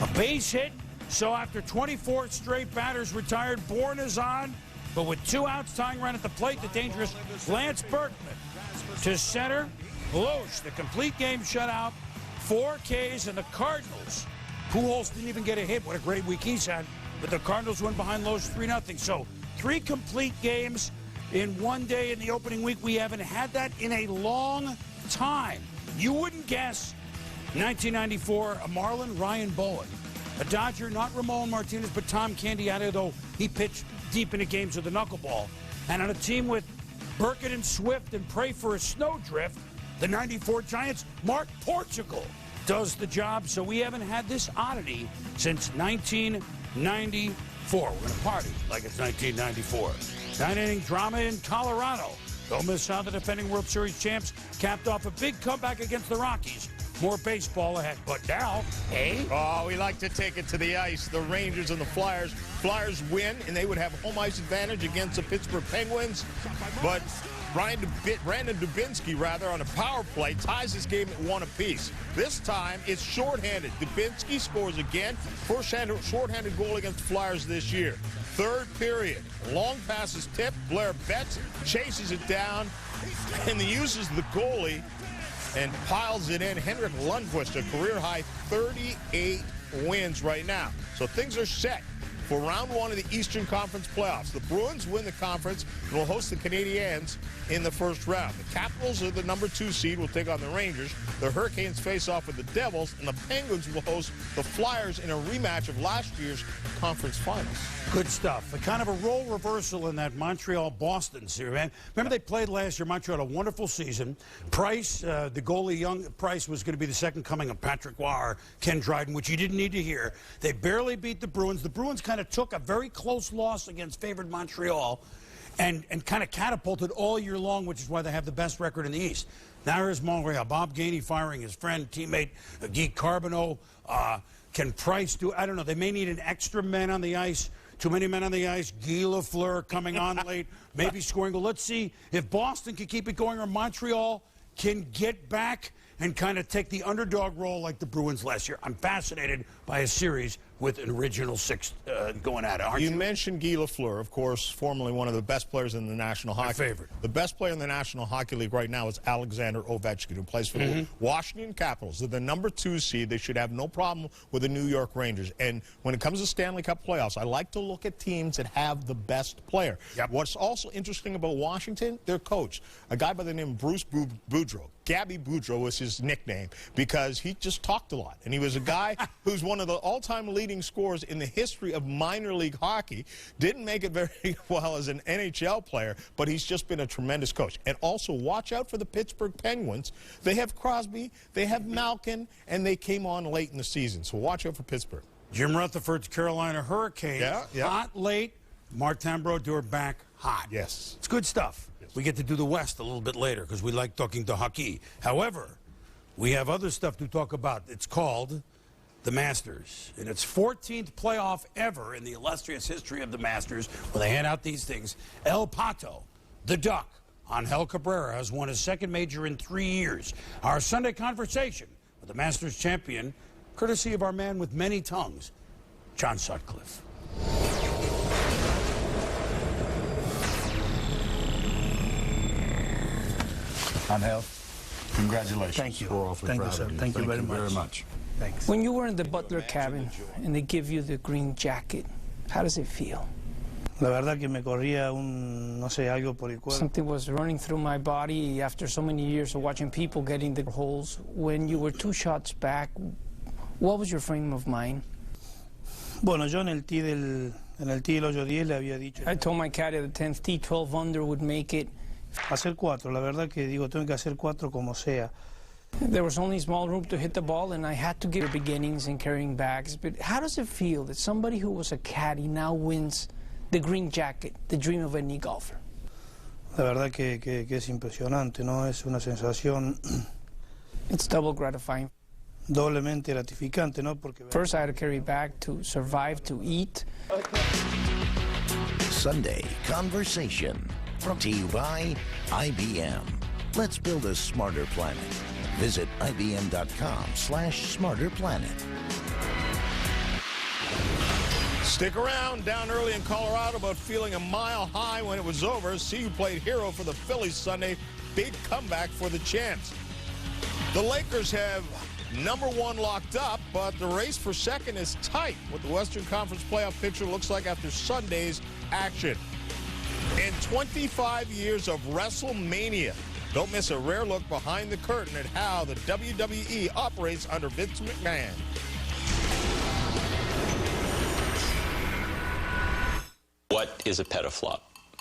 A base hit, so after 24 straight batters retired, Bourne is on, but with 2 outs, tying run at the plate, the dangerous Lance Berkman to center. Loesch, the complete game shutout, 4 Ks, and the Cardinals. Pujols didn't even get a hit. What a great week he's had. But the Cardinals win behind Loesch 3-0. So 3 complete games in one day in the opening week. We haven't had that in a long time. You wouldn't guess. 1994, a Marlin, Ryan Bowen. A Dodger, not Ramon Martinez, but Tom Candiato, though he pitched deep into games with the knuckleball. And on a team with Burkett and Swift and pray for a snowdrift, the 94 Giants, Mark Portugal does the job. So we haven't had this oddity since 1994. We're going to party like it's 1994. 9-inning drama in Colorado. Don't miss out. The defending World Series champs capped off a big comeback against the Rockies. More baseball ahead. But now, Oh, we like to take it to the ice. The Rangers and the Flyers. Flyers win, and they would have home ice advantage against the Pittsburgh Penguins. But Brandon Dubinsky, on a power play, ties this game at 1 apiece. This time, it's shorthanded. Dubinsky scores again. First shorthanded goal against the Flyers this year. Third period. Long pass is tipped. Blair Betts chases it down and uses the goalie and piles it in. Henrik Lundqvist, a career-high 38 wins right now. So things are set for round 1 of the Eastern Conference playoffs. The Bruins win the conference and will host the Canadiens in the first round. The Capitals are the number 2 seed, will take on the Rangers. The Hurricanes face off with the Devils, and the Penguins will host the Flyers in a rematch of last year's conference finals. Good stuff. A kind of a role reversal in that Montreal-Boston series, man. Remember they played last year. Montreal had a wonderful season. Price, the goalie, young Price, was going to be the second coming of Patrick Roy, Ken Dryden, which you didn't need to hear. They barely beat the Bruins. The Bruins kind of took a very close loss against favored Montreal and kind of catapulted all year long, which is why they have the best record in the East. Now here's Montreal. Bob Gainey firing his friend, teammate, Guy Carbonneau. Can Price do, I don't know, they may need an extra man on the ice. Too many men on the ice. Guy Lafleur coming on late, maybe scoring. But let's see if Boston can keep it going or Montreal can get back and kind of take the underdog role like the Bruins last year. I'm fascinated by a series with an original 6 going at it, aren't you? You mentioned Guy Lafleur, of course, formerly one of the best players in the National Hockey League. My favorite. The best player in the National Hockey League right now is Alexander Ovechkin, who plays for the Washington Capitals. They're the number 2 seed. They should have no problem with the New York Rangers. And when it comes to Stanley Cup playoffs, I like to look at teams that have the best player. Yep. What's also interesting about Washington, their coach, a guy by the name of Bruce Boudreau. Gabby Boudreau was his nickname because he just talked a lot. And he was a guy who's one of the all-time leading scorers in the history of minor league hockey. Didn't make it very well as an NHL player, but he's just been a tremendous coach. And also, watch out for the Pittsburgh Penguins. They have Crosby, they have Malkin, and they came on late in the season. So watch out for Pittsburgh. Jim Rutherford's Carolina Hurricanes. Yeah. Hot late. Martin Brodeur back hot. Yes. It's good stuff. We get to do the West a little bit later because we like talking to hockey. However, we have other stuff to talk about. It's called the Masters. In its 14th playoff ever in the illustrious history of the Masters, where they hand out these things, El Pato, the Duck, Angel Cabrera, has won his second major in 3 years. Our Sunday conversation with the Masters champion, courtesy of our man with many tongues, John Sutcliffe. Angel, congratulations. Thank you. We're awfully Thank you, proud sir. of you. Thank you very much. Thanks. When you were in the Butler cabin and they give you the green jacket, how does it feel? La verdad que me corría no sé, algo por el cuerpo. Something was running through my body after so many years of watching people getting the holes. When you were 2 shots back, what was your frame of mind? Bueno, yo en el tee del hoyo 10 le había dicho. I told my caddy the 10th tee, 12 under would make it. Hacer 4, la verdad que digo, tengo que hacer 4 como sea. There was only small room to hit the ball, and I had to give beginnings and carrying bags. But how does it feel that somebody who was a caddy now wins the green jacket, the dream of any golfer? La verdad que es impresionante, ¿no? Es una sensación... It's double gratifying. Doblemente gratificante, ¿no? Porque... First, I had to carry back to survive, to eat. Sunday Conversation, brought to you by IBM. Let's build a smarter planet. Visit IBM.com/smarterplanet. Stick around. Down early in Colorado, but feeling a mile high when it was over. CU played hero for the Phillies Sunday. Big comeback for the champs. The Lakers have #1 locked up, but the race for second is tight. What the Western Conference playoff picture looks like after Sunday's action. In 25 years of WrestleMania, don't miss a rare look behind the curtain at how the WWE operates under Vince McMahon. What is a petaflop?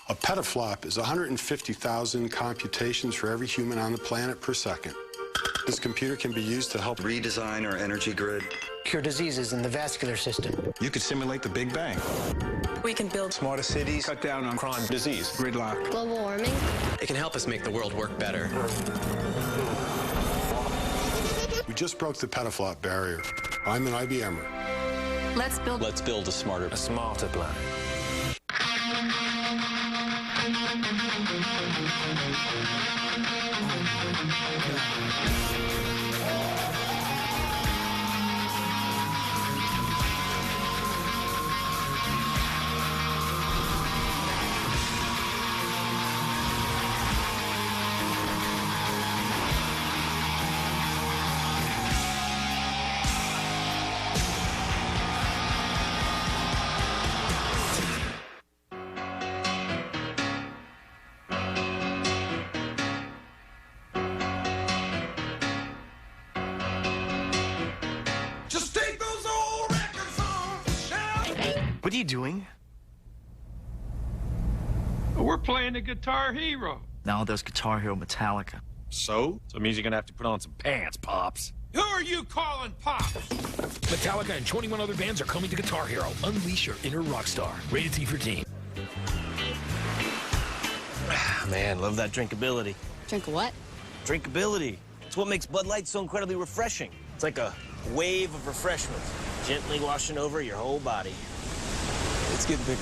A petaflop is 150,000 computations for every human on the planet per second. This computer can be used to help redesign our energy grid, cure diseases in the vascular system. You could simulate the Big Bang. We can build smarter cities, cut down on crime, disease, gridlock, global warming. It can help us make the world work better. We just broke the petaflop barrier. I'm an IBMer. Let's build a smarter planet. What are you doing? We're playing the Guitar Hero. No, there's Guitar Hero Metallica. So it means you're gonna have to put on some pants, Pops. Who are you calling Pops? Metallica and 21 other bands are coming to Guitar Hero. Unleash your inner rock star. Rated T for teen. Man, love that drinkability. Drink what? Drinkability. It's what makes Bud Light so incredibly refreshing. It's like a wave of refreshment, gently washing over your whole body. It's getting bigger.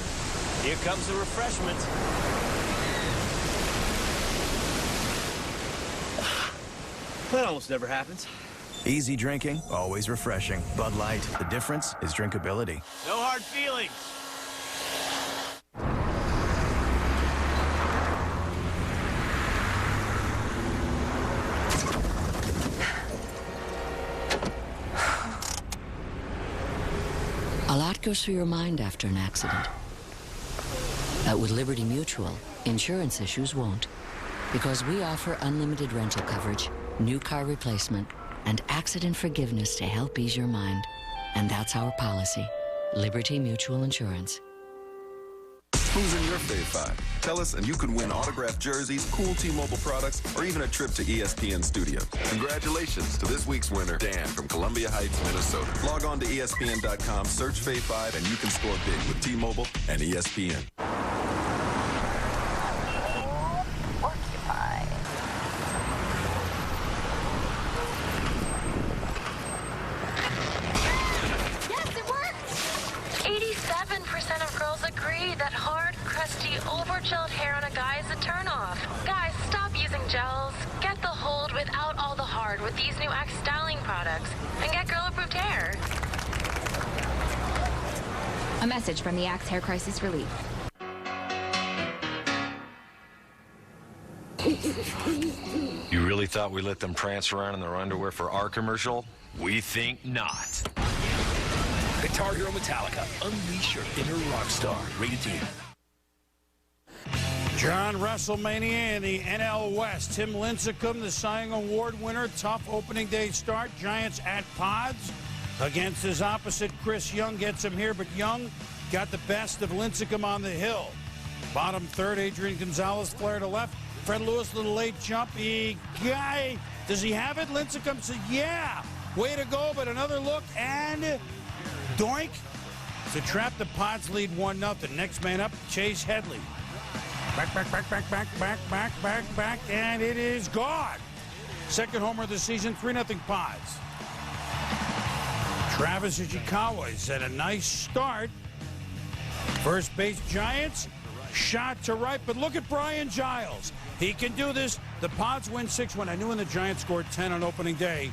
Here comes the refreshment. That almost never happens. Easy drinking, always refreshing. Bud Light, the difference is drinkability. No hard feelings. A lot goes through your mind after an accident. But with Liberty Mutual, insurance issues won't. Because we offer unlimited rental coverage, new car replacement, and accident forgiveness to help ease your mind. And that's our policy. Liberty Mutual Insurance. Who's in your Fave 5? Tell us and you could win autographed jerseys, cool T-Mobile products, or even a trip to ESPN Studios. Congratulations to this week's winner, Dan from Columbia Heights, Minnesota. Log on to ESPN.com, search Fave 5, and you can score big with T-Mobile and ESPN. Agree that hard, crusty, over-gelled hair on a guy is a turnoff. Guys, stop using gels. Get the hold without all the hard with these new Axe styling products and get girl-approved hair. A message from the Axe Hair Crisis Relief. You really thought we let them prance around in their underwear for our commercial? We think not. Guitar Hero Metallica. Unleash your inner rock star. Rated T. John, WrestleMania in the NL West. Tim Lincecum, the Cy Young Award winner. Tough opening day start. Giants at Pods against his opposite. Chris Young gets him here, but Young got the best of Lincecum on the hill. Bottom third, Adrian Gonzalez flare to left. Fred Lewis, little late jump. Guy, does he have it? Lincecum said, yeah. Way to go, but another look, and doink. To trap the Pods lead 1-0. Next man up, Chase Headley. Back, and it is gone. Second homer of the season, 3-0 Pods. Travis Ishikawa has had a nice start. First base Giants, shot to right, but look at Brian Giles. He can do this. The Pods win 6-1. I knew when the Giants scored 10 on opening day,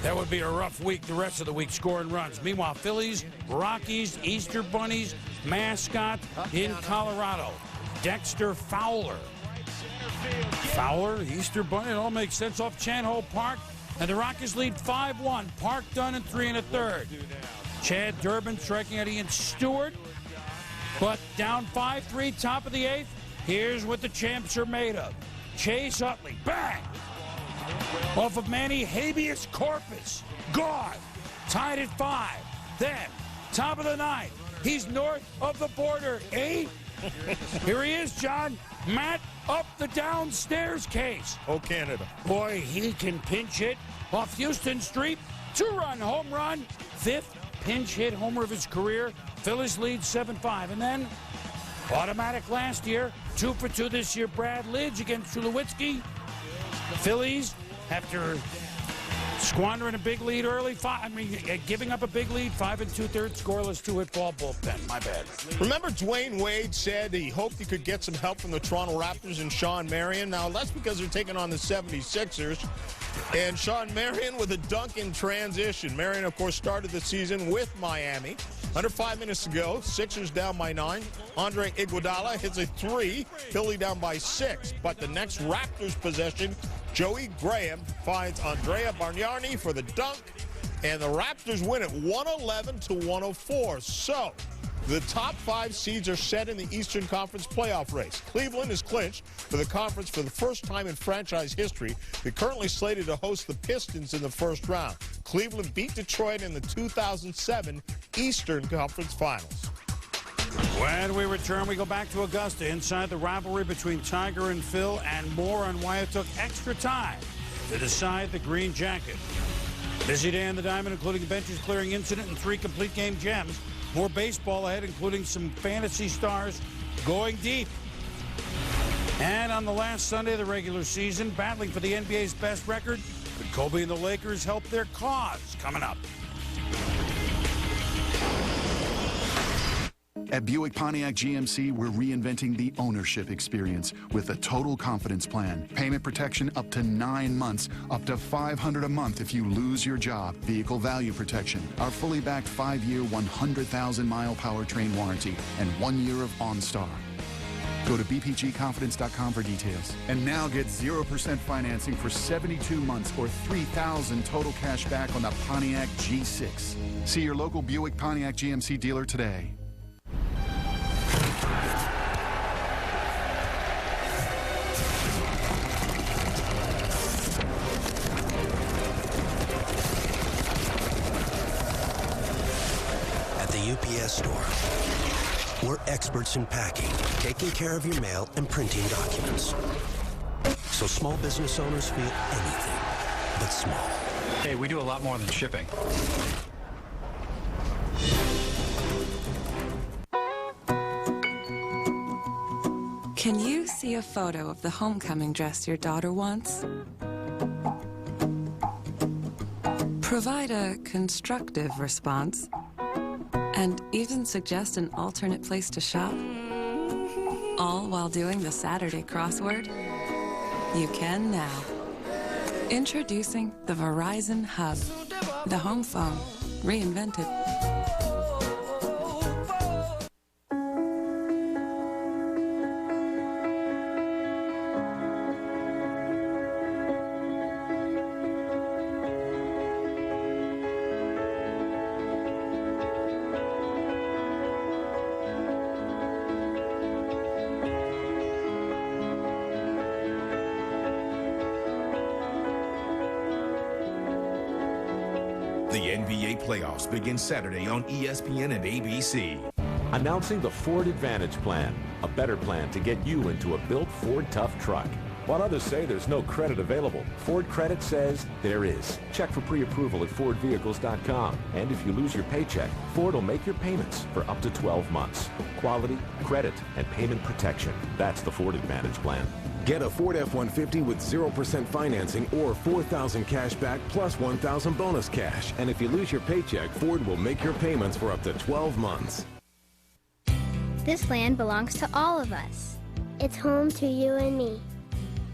that would be a rough week the rest of the week scoring runs. Meanwhile, Phillies, Rockies, Easter Bunnies, mascot in Colorado, Dexter Fowler. Fowler, Easter Bunny, it all makes sense off Chan-Ho Park. And the Rockies lead 5-1. Park done in 3 1/3. Chad Durbin striking out Ian Stewart. But down 5-3, top of the 8th. Here's what the champs are made of. Chase Utley, bang! Off of Manny Habeas Corpus. Gone. Tied at 5. Then, top of the 9th. He's north of the border. 8. Here he is, John. Matt up the downstairs case. Oh, Canada. Boy, he can pinch hit off Houston Street. 2-run home run. 5th pinch hit homer of his career. Phillies lead 7-5. And then, automatic last year. 2 for 2 this year. Brad Lidge against Tulowitzki. Phillies, after squandering a big lead early, giving up a big lead, 5 2/3 scoreless, 2-hit ball bullpen. My bad. Remember Dwayne Wade said he hoped he could get some help from the Toronto Raptors and Sean Marion? Now, that's because they're taking on the 76ers. And Sean Marion with a dunk in transition. Marion, of course, started the season with Miami. Under 5 minutes to go, Sixers down by 9. Andre Iguodala hits a 3. Philly down by 6. But the next Raptors possession, Joey Graham finds Andrea Bargnani for the dunk. And the Raptors win it 111-104. So, the top 5 seeds are set in the Eastern Conference playoff race. Cleveland is clinched for the conference for the first time in franchise history. They're currently slated to host the Pistons in the first round. Cleveland beat Detroit in the 2007 Eastern Conference Finals. When we return, we go back to Augusta inside the rivalry between Tiger and Phil, and more on why it took extra time to decide the green jacket. Busy day in the Diamond, including a benches clearing incident and 3 complete game gems. More baseball ahead, including some fantasy stars going deep. And on the last Sunday of the regular season, battling for the NBA's best record, could Kobe and the Lakers help their cause? Coming up. At Buick Pontiac GMC, we're reinventing the ownership experience with a total confidence plan. Payment protection up to 9 months, up to $500 a month if you lose your job. Vehicle value protection, our fully backed 5-year, 100,000-mile powertrain warranty, and 1 year of OnStar. Go to bpgconfidence.com for details. And now get 0% financing for 72 months or $3,000 total cash back on the Pontiac G6. See your local Buick Pontiac GMC dealer today. UPS store. We're experts in packing, taking care of your mail, and printing documents. So small business owners feel anything but small. Hey, we do a lot more than shipping. Can you see a photo of the homecoming dress your daughter wants? Provide a constructive response. And even suggest an alternate place to shop? All while doing the Saturday crossword? You can now. Introducing the Verizon Hub, the home phone, reinvented. The NBA playoffs begin Saturday on ESPN and ABC. Announcing the Ford Advantage Plan, a better plan to get you into a built Ford Tough truck. While others say there's no credit available, Ford Credit says there is. Check for pre-approval at FordVehicles.com. And if you lose your paycheck, Ford will make your payments for up to 12 months. Quality, credit, and payment protection. That's the Ford Advantage Plan. Get a Ford F-150 with 0% financing or $4,000 cash back plus $1,000 bonus cash. And if you lose your paycheck, Ford will make your payments for up to 12 months. This land belongs to all of us. It's home to you and me.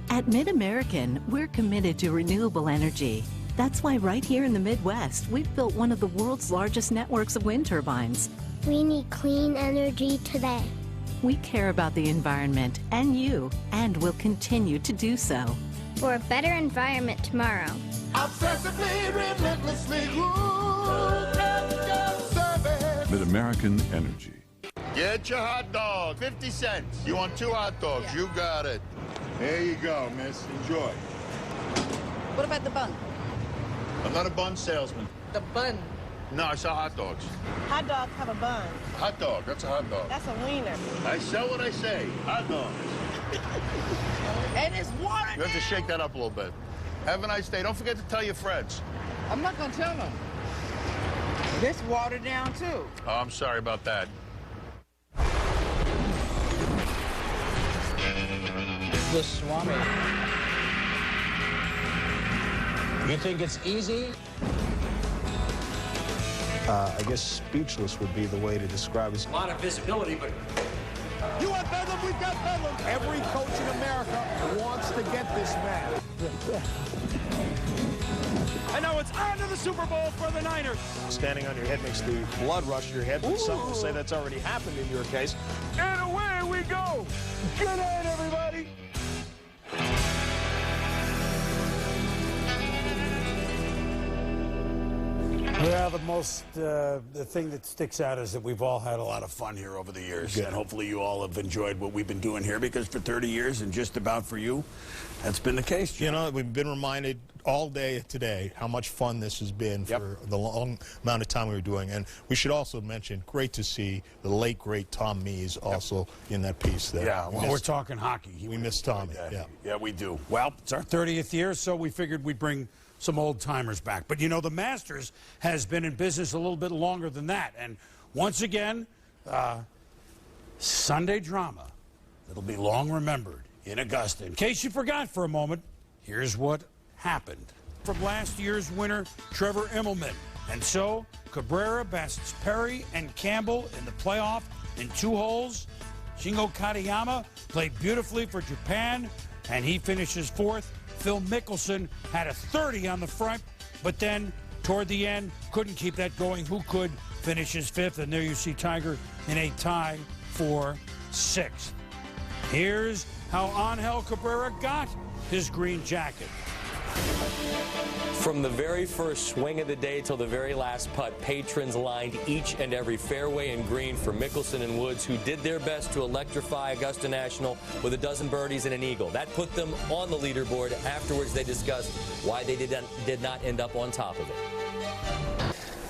At MidAmerican, we're committed to renewable energy. That's why right here in the Midwest, we've built one of the world's largest networks of wind turbines. We need clean energy today. We care about the environment and you, and will continue to do so. For a better environment tomorrow. Obsessively, relentlessly, service. MidAmerican Energy. Get your hot dog, 50 cents. You want 2 hot dogs? Yeah. You got it. There you go, miss. Enjoy. What about the bun? I'm not a bun salesman. The bun. No, I sell hot dogs. Hot dogs have a bun. Hot dog, that's a hot dog. That's a wiener. I sell what I say. Hot dogs. And it's watered You have to shake that up a little bit. Have a nice day. Don't forget to tell your friends. I'm not going to tell them. This watered down, too. Oh, I'm sorry about that. The Swami. You think it's easy? I guess speechless would be the way to describe it. A lot of visibility, but... You want Bedlam? We've got Bedlam. Every coach in America wants to get this man. And now it's on to the Super Bowl for the Niners. Standing on your head makes the blood rush to your head, but some will say that's already happened in your case. And away we go. Good night, everybody. Well, the thing that sticks out is that we've all had a lot of fun here over the years. Good. And hopefully you all have enjoyed what we've been doing here, because for 30 years and just about for you, that's been the case, John. You know, we've been reminded all day today how much fun this has been for the long amount of time we were doing. And we should also mention, great to see the late, great Tom Mees also in that piece there. Yeah, well, we're talking hockey. We miss Tommy. Yeah, we do. Well, it's our 30th year, so we figured we'd bring some old-timers back. But, you know, the Masters has been in business a little bit longer than that. And once again, Sunday drama that'll be long remembered in Augusta. In case you forgot for a moment, here's what happened. From last year's winner, Trevor Immelman. And so, Cabrera bests Perry and Campbell in the playoff in 2 holes. Shingo Katayama played beautifully for Japan, and he finishes 4th. Phil Mickelson had a 30 on the front, but then toward the end couldn't keep that going. Who could? Finishes 5th, and there you see Tiger in a tie for 6th. Here's how Angel Cabrera got his green jacket. From the very first swing of the day till the very last putt, patrons lined each and every fairway and green for Mickelson and Woods, who did their best to electrify Augusta National with a dozen birdies and an eagle. That put them on the leaderboard. Afterwards, they discussed why they did not end up on top of it.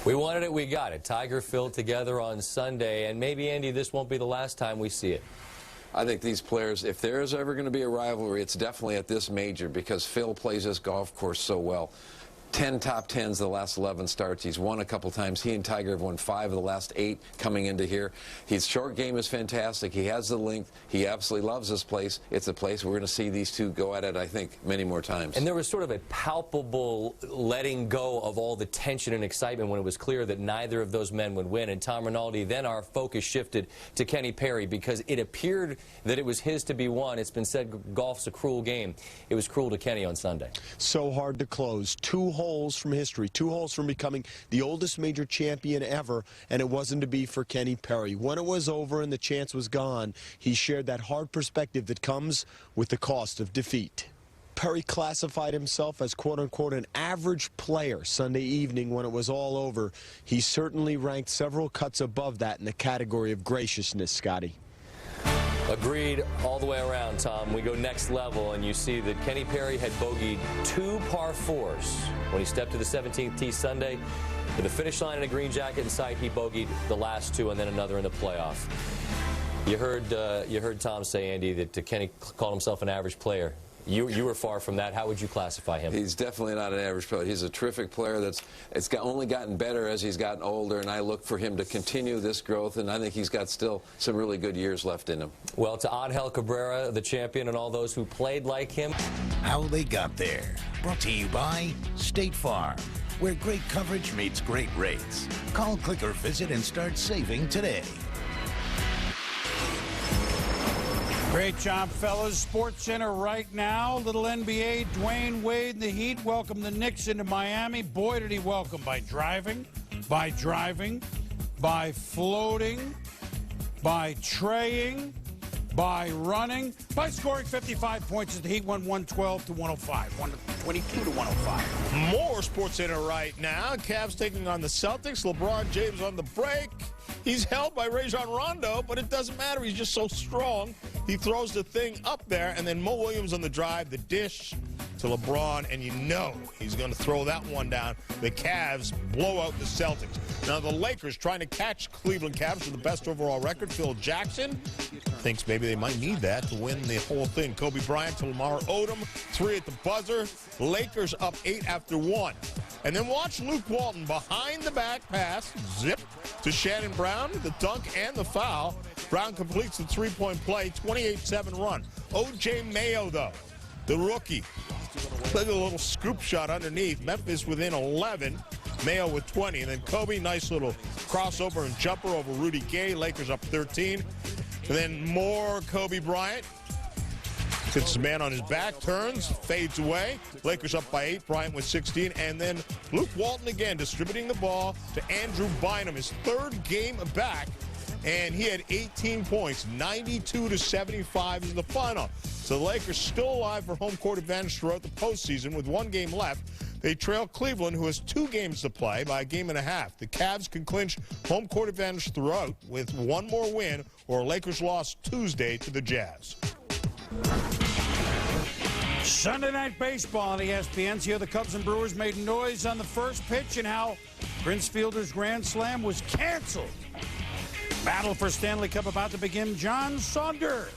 We wanted it, we got it. Tiger, Phil together on Sunday, and maybe, Andy, this won't be the last time we see it. I think these players, if there is ever going to be a rivalry, it's definitely at this major, because Phil plays this golf course so well. 10 top 10s the last 11 starts. He's won a couple times. He and Tiger have won 5 of the last 8 coming into here. His short game is fantastic. He has the length. He absolutely loves this place. It's a place we're going to see these two go at it, I think, many more times. And there was sort of a palpable letting go of all the tension and excitement when it was clear that neither of those men would win. And Tom Rinaldi, then our focus shifted to Kenny Perry, because it appeared that it was his to be won. It's been said golf's a cruel game. It was cruel to Kenny on Sunday. So hard to close. 2 holes from history, 2 holes from becoming the oldest major champion ever, and it wasn't to be for Kenny Perry. When it was over and the chance was gone, he shared that hard perspective that comes with the cost of defeat. Perry classified himself as quote-unquote an average player Sunday evening when it was all over. He certainly ranked several cuts above that in the category of graciousness, Scotty. Agreed all the way around, Tom. We go next level, and you see that Kenny Perry had bogeyed 2 par 4s when he stepped to the 17th tee Sunday. With a finish line and a green jacket in sight, he bogeyed the last 2 and then another in the playoff. You heard Tom say, Andy, that Kenny called himself an average player. You were far from that. How would you classify him? He's definitely not an average player. He's a terrific player only gotten better as he's gotten older, and I look for him to continue this growth, and I think he's got still some really good years left in him. Well, to Angel Cabrera, the champion, and all those who played like him. How they got there. Brought to you by State Farm, where great coverage meets great rates. Call, click, or visit and start saving today. Great job, fellas. SportsCenter right now. Little NBA. Dwayne Wade and the Heat welcome the Knicks into Miami. Boy, did he welcome by driving, by floating, by traying, by running, by scoring 55 points as the Heat won 112 to 105, 122 to 105. More SportsCenter right now. Cavs taking on the Celtics. LeBron James on the break. He's held by Rajon Rondo, but it doesn't matter. He's just so strong. He throws the thing up there, and then Mo Williams on the drive, the dish to LeBron, and you know he's going to throw that one down. The Cavs blow out the Celtics. Now the Lakers trying to catch Cleveland Cavs for the best overall record. Phil Jackson thinks maybe they might need that to win the whole thing. Kobe Bryant to Lamar Odom, 3 at the buzzer. Lakers up 8 after 1. And then watch Luke Walton behind the back pass, zip, to Shannon Brown, the dunk and the foul. Brown completes the three-point play, 28-7 run. O.J. Mayo, though, the rookie. Look at a little scoop shot underneath. Memphis within 11. Mayo with 20. And then Kobe, nice little crossover and jumper over Rudy Gay. Lakers up 13. And then more Kobe Bryant. Gets his man on his back, turns, fades away. Lakers up by 8, Bryant with 16. And then Luke Walton again distributing the ball to Andrew Bynum, his 3rd game back. And he had 18 points, 92-75 in the final. So the Lakers still alive for home court advantage throughout the postseason with 1 game left. They trail Cleveland, who has 2 games to play, by a game and a half. The Cavs can clinch home court advantage throughout with 1 more win or a Lakers loss Tuesday to the Jazz. Sunday Night Baseball on ESPN. See how the Cubs and Brewers made noise on the first pitch and how Prince Fielder's Grand Slam was canceled. Battle for Stanley Cup about to begin. John Saunder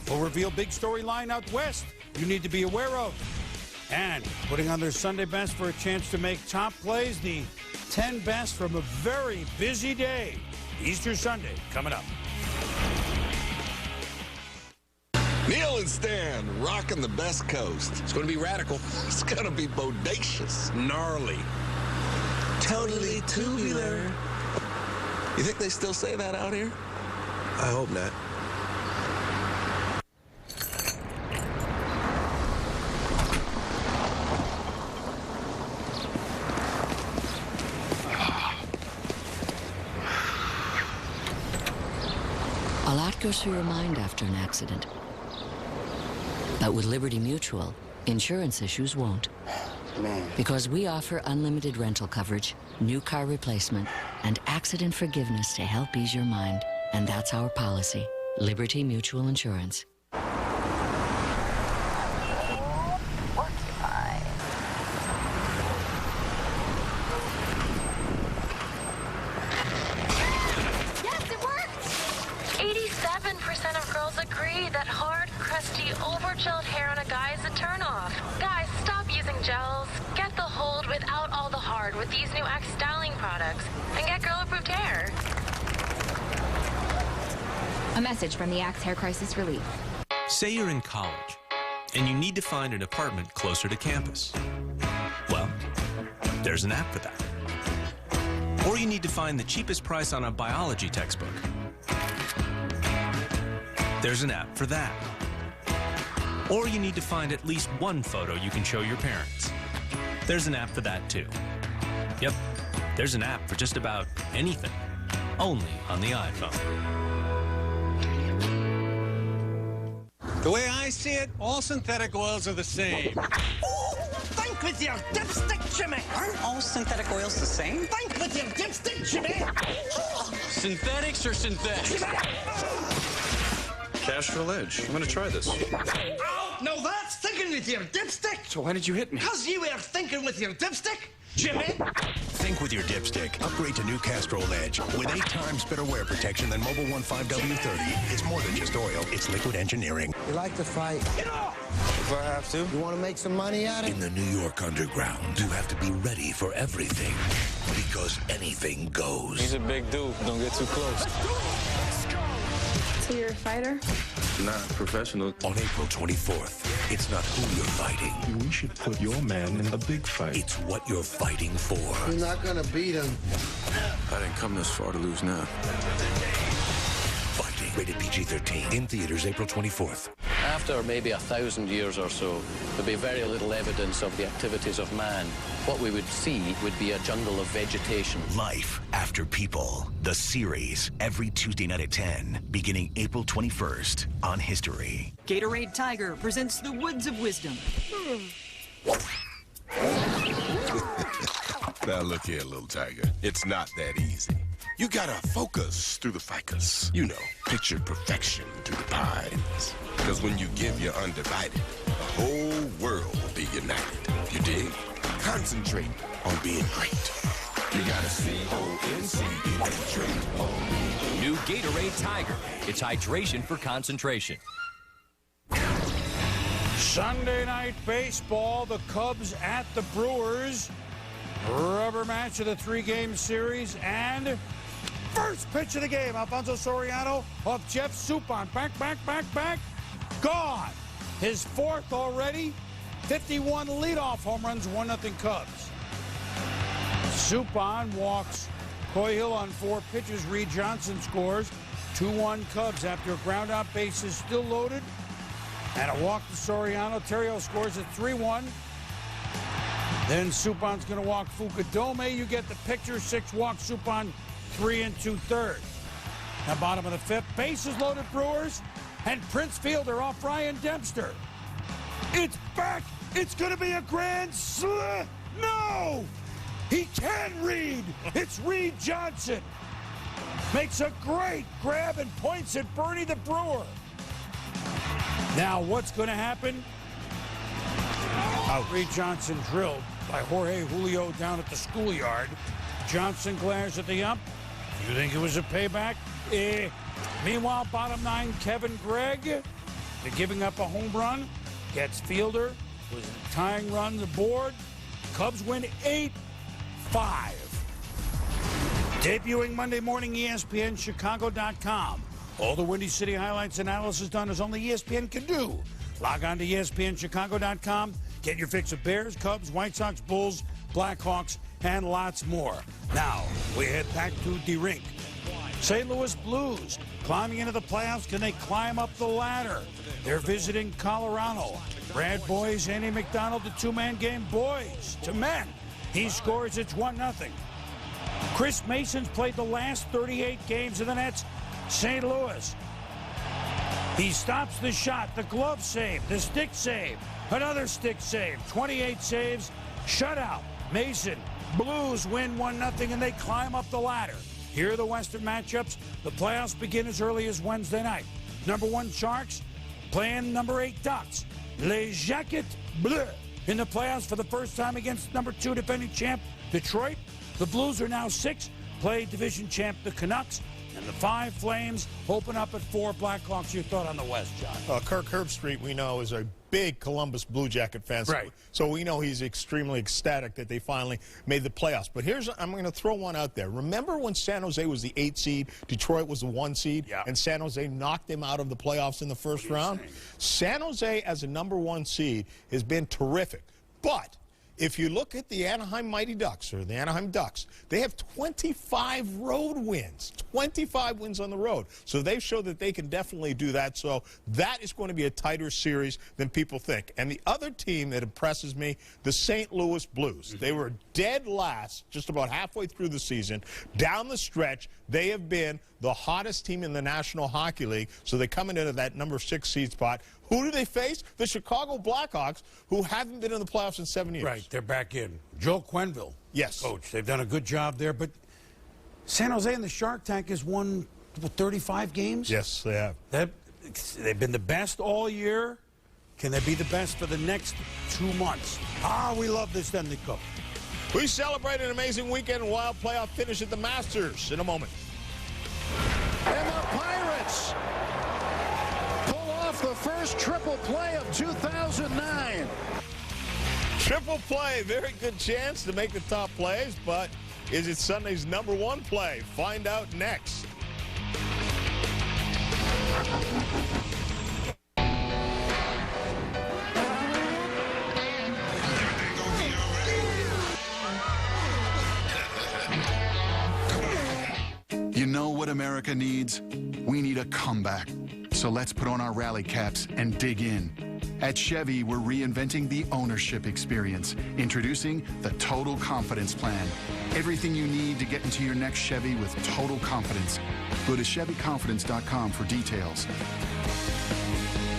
will reveal big storyline out west you need to be aware of. And putting on their Sunday best for a chance to make top plays, the 10 best from a very busy day. Easter Sunday coming up. Neil and Stan, rocking the best coast. It's going to be radical. It's going to be bodacious. Gnarly. Totally tubular. You think they still say that out here? I hope not. A lot goes through your mind after an accident. But with Liberty Mutual, insurance issues won't. Man. Because we offer unlimited rental coverage, new car replacement, and accident forgiveness to help ease your mind. And that's our policy. Liberty Mutual Insurance. Yes, it worked! 87% of girls agree that hard, crusty, over-gelled hair on a guy is a turnoff. Guys, stop using gels. Get the hold without all the hard with these new Axe styling products. And get girl-approved hair. A message from the Axe Hair Crisis Relief. Say you're in college, and you need to find an apartment closer to campus. Well, there's an app for that. Or you need to find the cheapest price on a biology textbook. There's an app for that. Or you need to find at least one photo you can show your parents. There's an app for that too. Yep, there's an app for just about anything. Only on the iPhone. The way I see it, all synthetic oils are the same. Think with your dipstick, Jimmy. Aren't all synthetic oils the same? Think with your dipstick, Jimmy. Synthetics or synthetics? Castrol Edge. I'm going to try this. Oh, no, that's thinking with your dipstick. So why did you hit me? Because you were thinking with your dipstick, Jimmy. Think with your dipstick. Upgrade to new Castrol Edge. With 8 times better wear protection than Mobile 15W30. It's more than just oil. It's liquid engineering. You like to fight? If I have to. You want to make some money at it? In the New York underground, you have to be ready for everything. Because anything goes. He's a big dude. Don't get too close. So you're a fighter? Not professional. On April 24th, it's not who you're fighting. We should put your man in a big fight. It's what you're fighting for. You're not going to beat him. I didn't come this far to lose now. Fighting Rated PG-13. In theaters April 24th. After maybe 1,000 years or so, there'd be very little evidence of the activities of man. What we would see would be a jungle of vegetation. Life After People. The series. Every Tuesday night at 10. Beginning April 21st on History. Gatorade Tiger presents the Woods of Wisdom. Now look here, little tiger. It's not that easy. You gotta focus through the ficus. You know, picture perfection through the pines. Because when you give your undivided, the whole world will be united. You dig? Concentrate on being great. You gotta C-O-N-C, concentrate. New Gatorade Tiger. It's hydration for concentration. Sunday night baseball, the Cubs at the Brewers. Rubber match of the 3-game series, and first pitch of the game, Alfonso Soriano of Jeff Suppan. Back. Gone. His fourth already. 51 leadoff home runs, 1-0 Cubs. Suppan walks Coyhill on 4 pitches. Reed Johnson scores. 2-1 Cubs after a ground out, bases still loaded. And a walk to Soriano. Terrio scores at 3-1. Then Suppan's going to walk Fukudome. You get the picture. 6 walks Suppan, 3 2/3. Now bottom of the 5th. Bases loaded Brewers. And Prince Fielder off Ryan Dempster. It's back. It's going to be a grand slam. No! He can read. It's Reed Johnson. Makes a great grab and points at Bernie the Brewer. Now what's going to happen? Reed Johnson drilled by Jorge Julio down at the schoolyard. Johnson glares at the ump. You think it was a payback? Meanwhile, bottom 9, Kevin Gregg, they're giving up a home run. Gets Fielder. Was a tying run the board. Cubs win 8-5. Debuting Monday morning, ESPN, Chicago.com. All the Windy City highlights analysis done as only ESPN can do. Log on to ESPNChicago.com. Get your fix of Bears, Cubs, White Sox, Bulls, Blackhawks, and lots more. Now, we head back to the rink. St. Louis Blues climbing into the playoffs. Can they climb up the ladder? They're visiting Colorado. Brad Boyes, Andy McDonald, the 2-man game. Boyes to men. He scores. It's 1-0. Chris Mason's played the last 38 games of the Nets. St. Louis. He stops the shot, the glove save, the stick save, another stick save, 28 saves, shutout. Mason, Blues win 1-0, and they climb up the ladder. Here are the Western matchups. The playoffs begin as early as Wednesday night. Number 1 Sharks playing number 8 Ducks. Les Jackets Bleus in the playoffs for the first time against number 2 defending champ Detroit. The Blues are now 6, play division champ the Canucks. And the 5 Flames open up at 4 Blackhawks. Your thought on the West, John? Kirk Herbstreit, we know, is a big Columbus Blue Jacket fan. Right. So we know he's extremely ecstatic that they finally made the playoffs. But I'm going to throw one out there. Remember when San Jose was the 8 seed, Detroit was the 1 seed, and San Jose knocked them out of the playoffs in the first round? San Jose, as a number 1 seed, has been terrific. But if you look at the Anaheim Mighty Ducks, or the Anaheim Ducks, they have 25 road wins. 25 wins on the road. So they've showed that they can definitely do that. So that is going to be a tighter series than people think. And the other team that impresses me, the St. Louis Blues. They were dead last just about halfway through the season. Down the stretch, they have been the hottest team in the National Hockey League. So they come into that number 6 seed spot. Who do they face? The Chicago Blackhawks, who haven't been in the playoffs in 7 years. Right, they're back in. Joe Quenneville, yes, coach. They've done a good job there. But San Jose in the Shark Tank has won 35 games? Yes, they have. They've been the best all year. Can they be the best for the next 2 months? We love this Stanley Cup. We celebrate an amazing weekend and wild playoff finish at the Masters in a moment. And the Pirates pull off the first triple play of 2009. Triple play, very good chance to make the top plays, but is it Sunday's number 1 play? Find out next. You know what America needs? We need a comeback. So let's put on our rally caps and dig in. At Chevy, we're reinventing the ownership experience, introducing the Total Confidence Plan. Everything you need to get into your next Chevy with total confidence. Go to ChevyConfidence.com for details.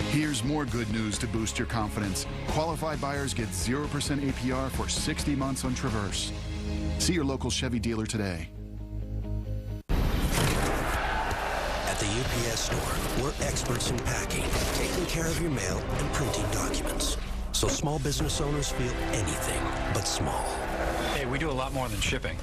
Here's more good news to boost your confidence. Qualified buyers get 0% APR for 60 months on Traverse. See your local Chevy dealer today. At the UPS store, we're experts in packing, taking care of your mail, and printing documents. So small business owners feel anything but small. Hey, we do a lot more than shipping.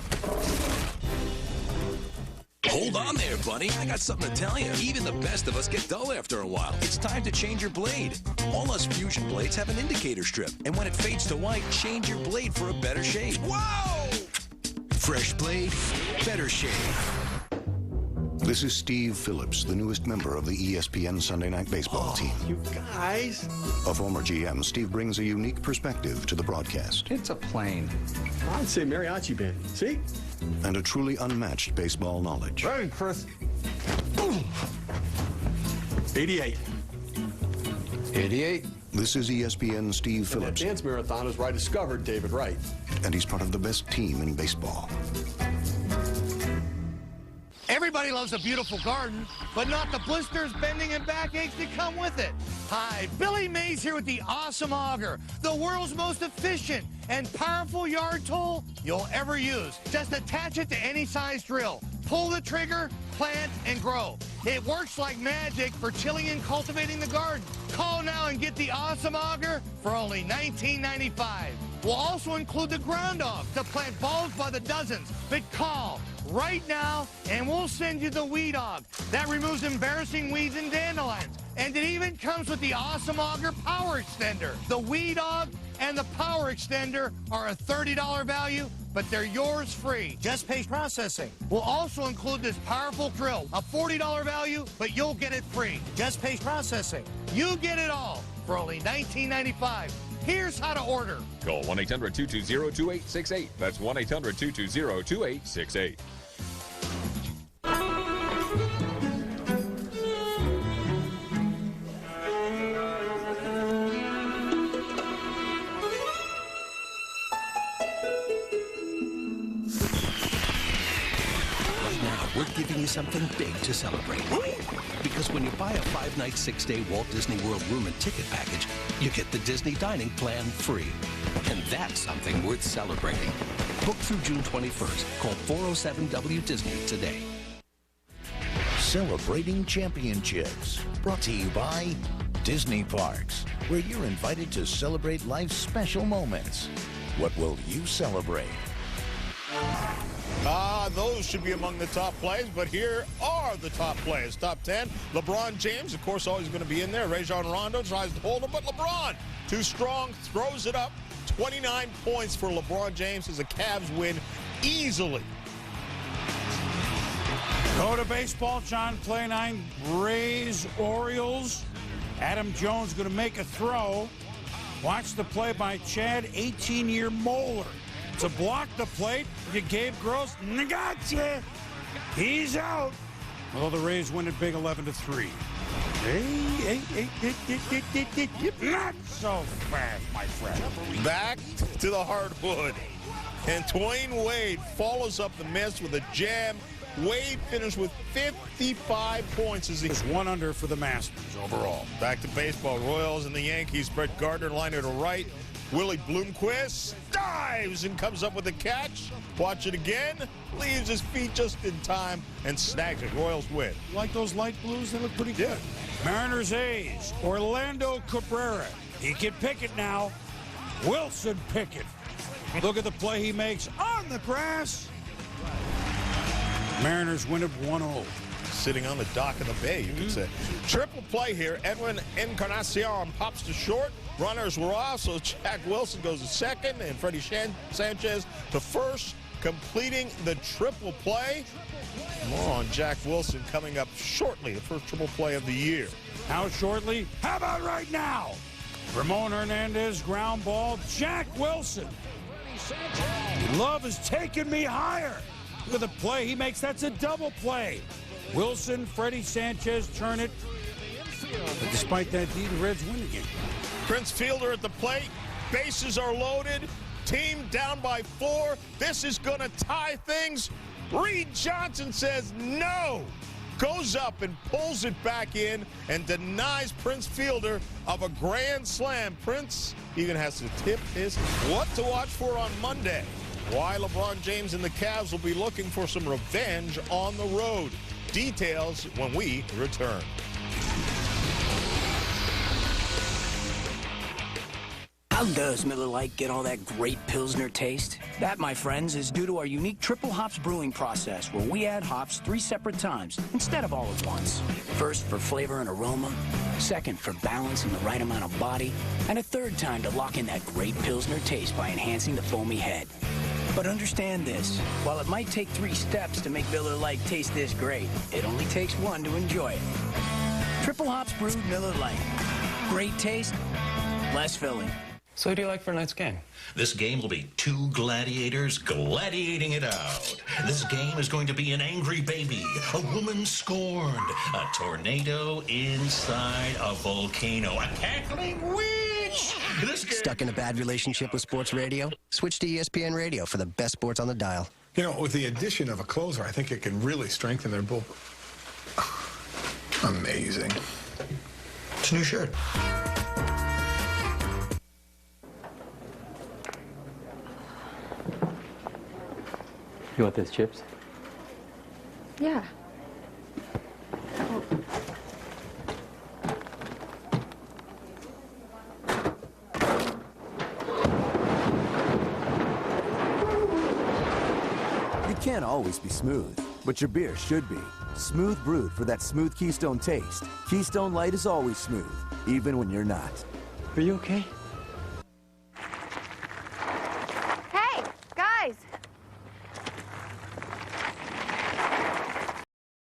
Hold on there, buddy. I got something to tell you. Even the best of us get dull after a while. It's time to change your blade. All us Fusion blades have an indicator strip. And when it fades to white, change your blade for a better shade. Whoa! Fresh blade, better shade. This is Steve Phillips, the newest member of the ESPN Sunday Night Baseball team. You guys. A former GM, Steve brings a unique perspective to the broadcast. It's a plane. I'd say mariachi band. See? And a truly unmatched baseball knowledge. Ready, Chris. 88. 88. This is ESPN Steve Phillips. That dance marathon is where I discovered David Wright. And he's part of the best team in baseball. Everybody loves a beautiful garden, but not the blisters, bending, and backaches that come with it. Hi, Billy Mays here with the Awesome Auger, the world's most efficient and powerful yard tool you'll ever use. Just attach it to any size drill. Pull the trigger, plant, and grow. It works like magic for tilling and cultivating the garden. Call now and get the Awesome Auger for only $19.95. We'll also include the Ground Dog to plant bulbs by the dozens. But call right now and we'll send you the Weed Dog. That removes embarrassing weeds and dandelions. And it even comes with the Awesome Auger Power Extender. The Weed Dog and the Power Extender are a $30 value, but they're yours free. Just pay processing. We'll also include this powerful drill, a $40 value, but you'll get it free. Just pay processing. You get it all for only $19.95. Here's how to order. Call 1-800-220-2868. That's 1-800-220-2868. We're giving you something big to celebrate. Because when you buy a 5-night, 6-day Walt Disney World room and ticket package, you get the Disney Dining Plan free. And that's something worth celebrating. Book through June 21st. Call 407-WDisney today. Celebrating Championships. Brought to you by Disney Parks, where you're invited to celebrate life's special moments. What will you celebrate? Those should be among the top plays, but here are the top plays. Top 10, LeBron James, of course, always going to be in there. Rajon Rondo tries to hold him, but LeBron, too strong, throws it up. 29 points for LeBron James as the Cavs win easily. Go to baseball, John. Play 9, Rays, Orioles. Adam Jones going to make a throw. Watch the play by Chad, 18-year Moeller. To block the plate, you Gabe Gross. Gotcha. He's out. Well, the Rays win it big 11-3. Not so fast, my friend. Back to the hardwood. And Dwayne Wade follows up the miss with a jam. Wade finished with 55 points as he was 1 under for the Masters overall. Back to baseball. Royals and the Yankees. Brett Gardner liner to right. Willie Bloomquist dives and comes up with a catch. Watch it again. Leaves his feet just in time and snags it. Royals win. You like those light blues? They look pretty good. Mariners A's. Orlando Cabrera. He can pick it now. Wilson Pickett. Look at the play he makes on the grass. Mariners win it 1-0. Sitting on the dock of the bay, you could say. Triple play here. Edwin Encarnacion pops to short. Runners were off, so Jack Wilson goes to second, and Freddie Sanchez to first, completing the triple play. More on Jack Wilson coming up shortly, the first triple play of the year. How shortly? How about right now? Ramon Hernandez, ground ball. Jack Wilson. Love is taking me higher. Look at the play he makes. That's a double play. Wilson, Freddie Sanchez turn it. But despite that, the Reds win the game. Prince Fielder at the plate. Bases are loaded. Team down by 4. This is going to tie things. Reed Johnson says no. Goes up and pulls it back in and denies Prince Fielder of a grand slam. Prince even has to tip his. What to watch for on Monday? Why LeBron James and the Cavs will be looking for some revenge on the road. Details when we return. How does Miller Lite get all that great Pilsner taste? That, my friends, is due to our unique triple hops brewing process, where we add hops 3 separate times instead of all at once. First for flavor and aroma, second for balance and the right amount of body, and a third time to lock in that great Pilsner taste by enhancing the foamy head. But understand this, while it might take 3 steps to make Miller Lite taste this great, it only takes 1 to enjoy it. Triple hops brewed Miller Lite. Great taste, less filling. So what do you like for a night's game? This game will be 2 gladiators gladiating it out. This game is going to be an angry baby, a woman scorned, a tornado inside a volcano, a cackling witch. Stuck in a bad relationship with sports radio? Switch to ESPN Radio for the best sports on the dial. You know, with the addition of a closer, I think it can really strengthen their bull. Amazing. It's a new shirt. You want those chips? Yeah. You can't always be smooth, but your beer should be. Smooth brewed for that smooth Keystone taste. Keystone Light is always smooth, even when you're not. Are you okay?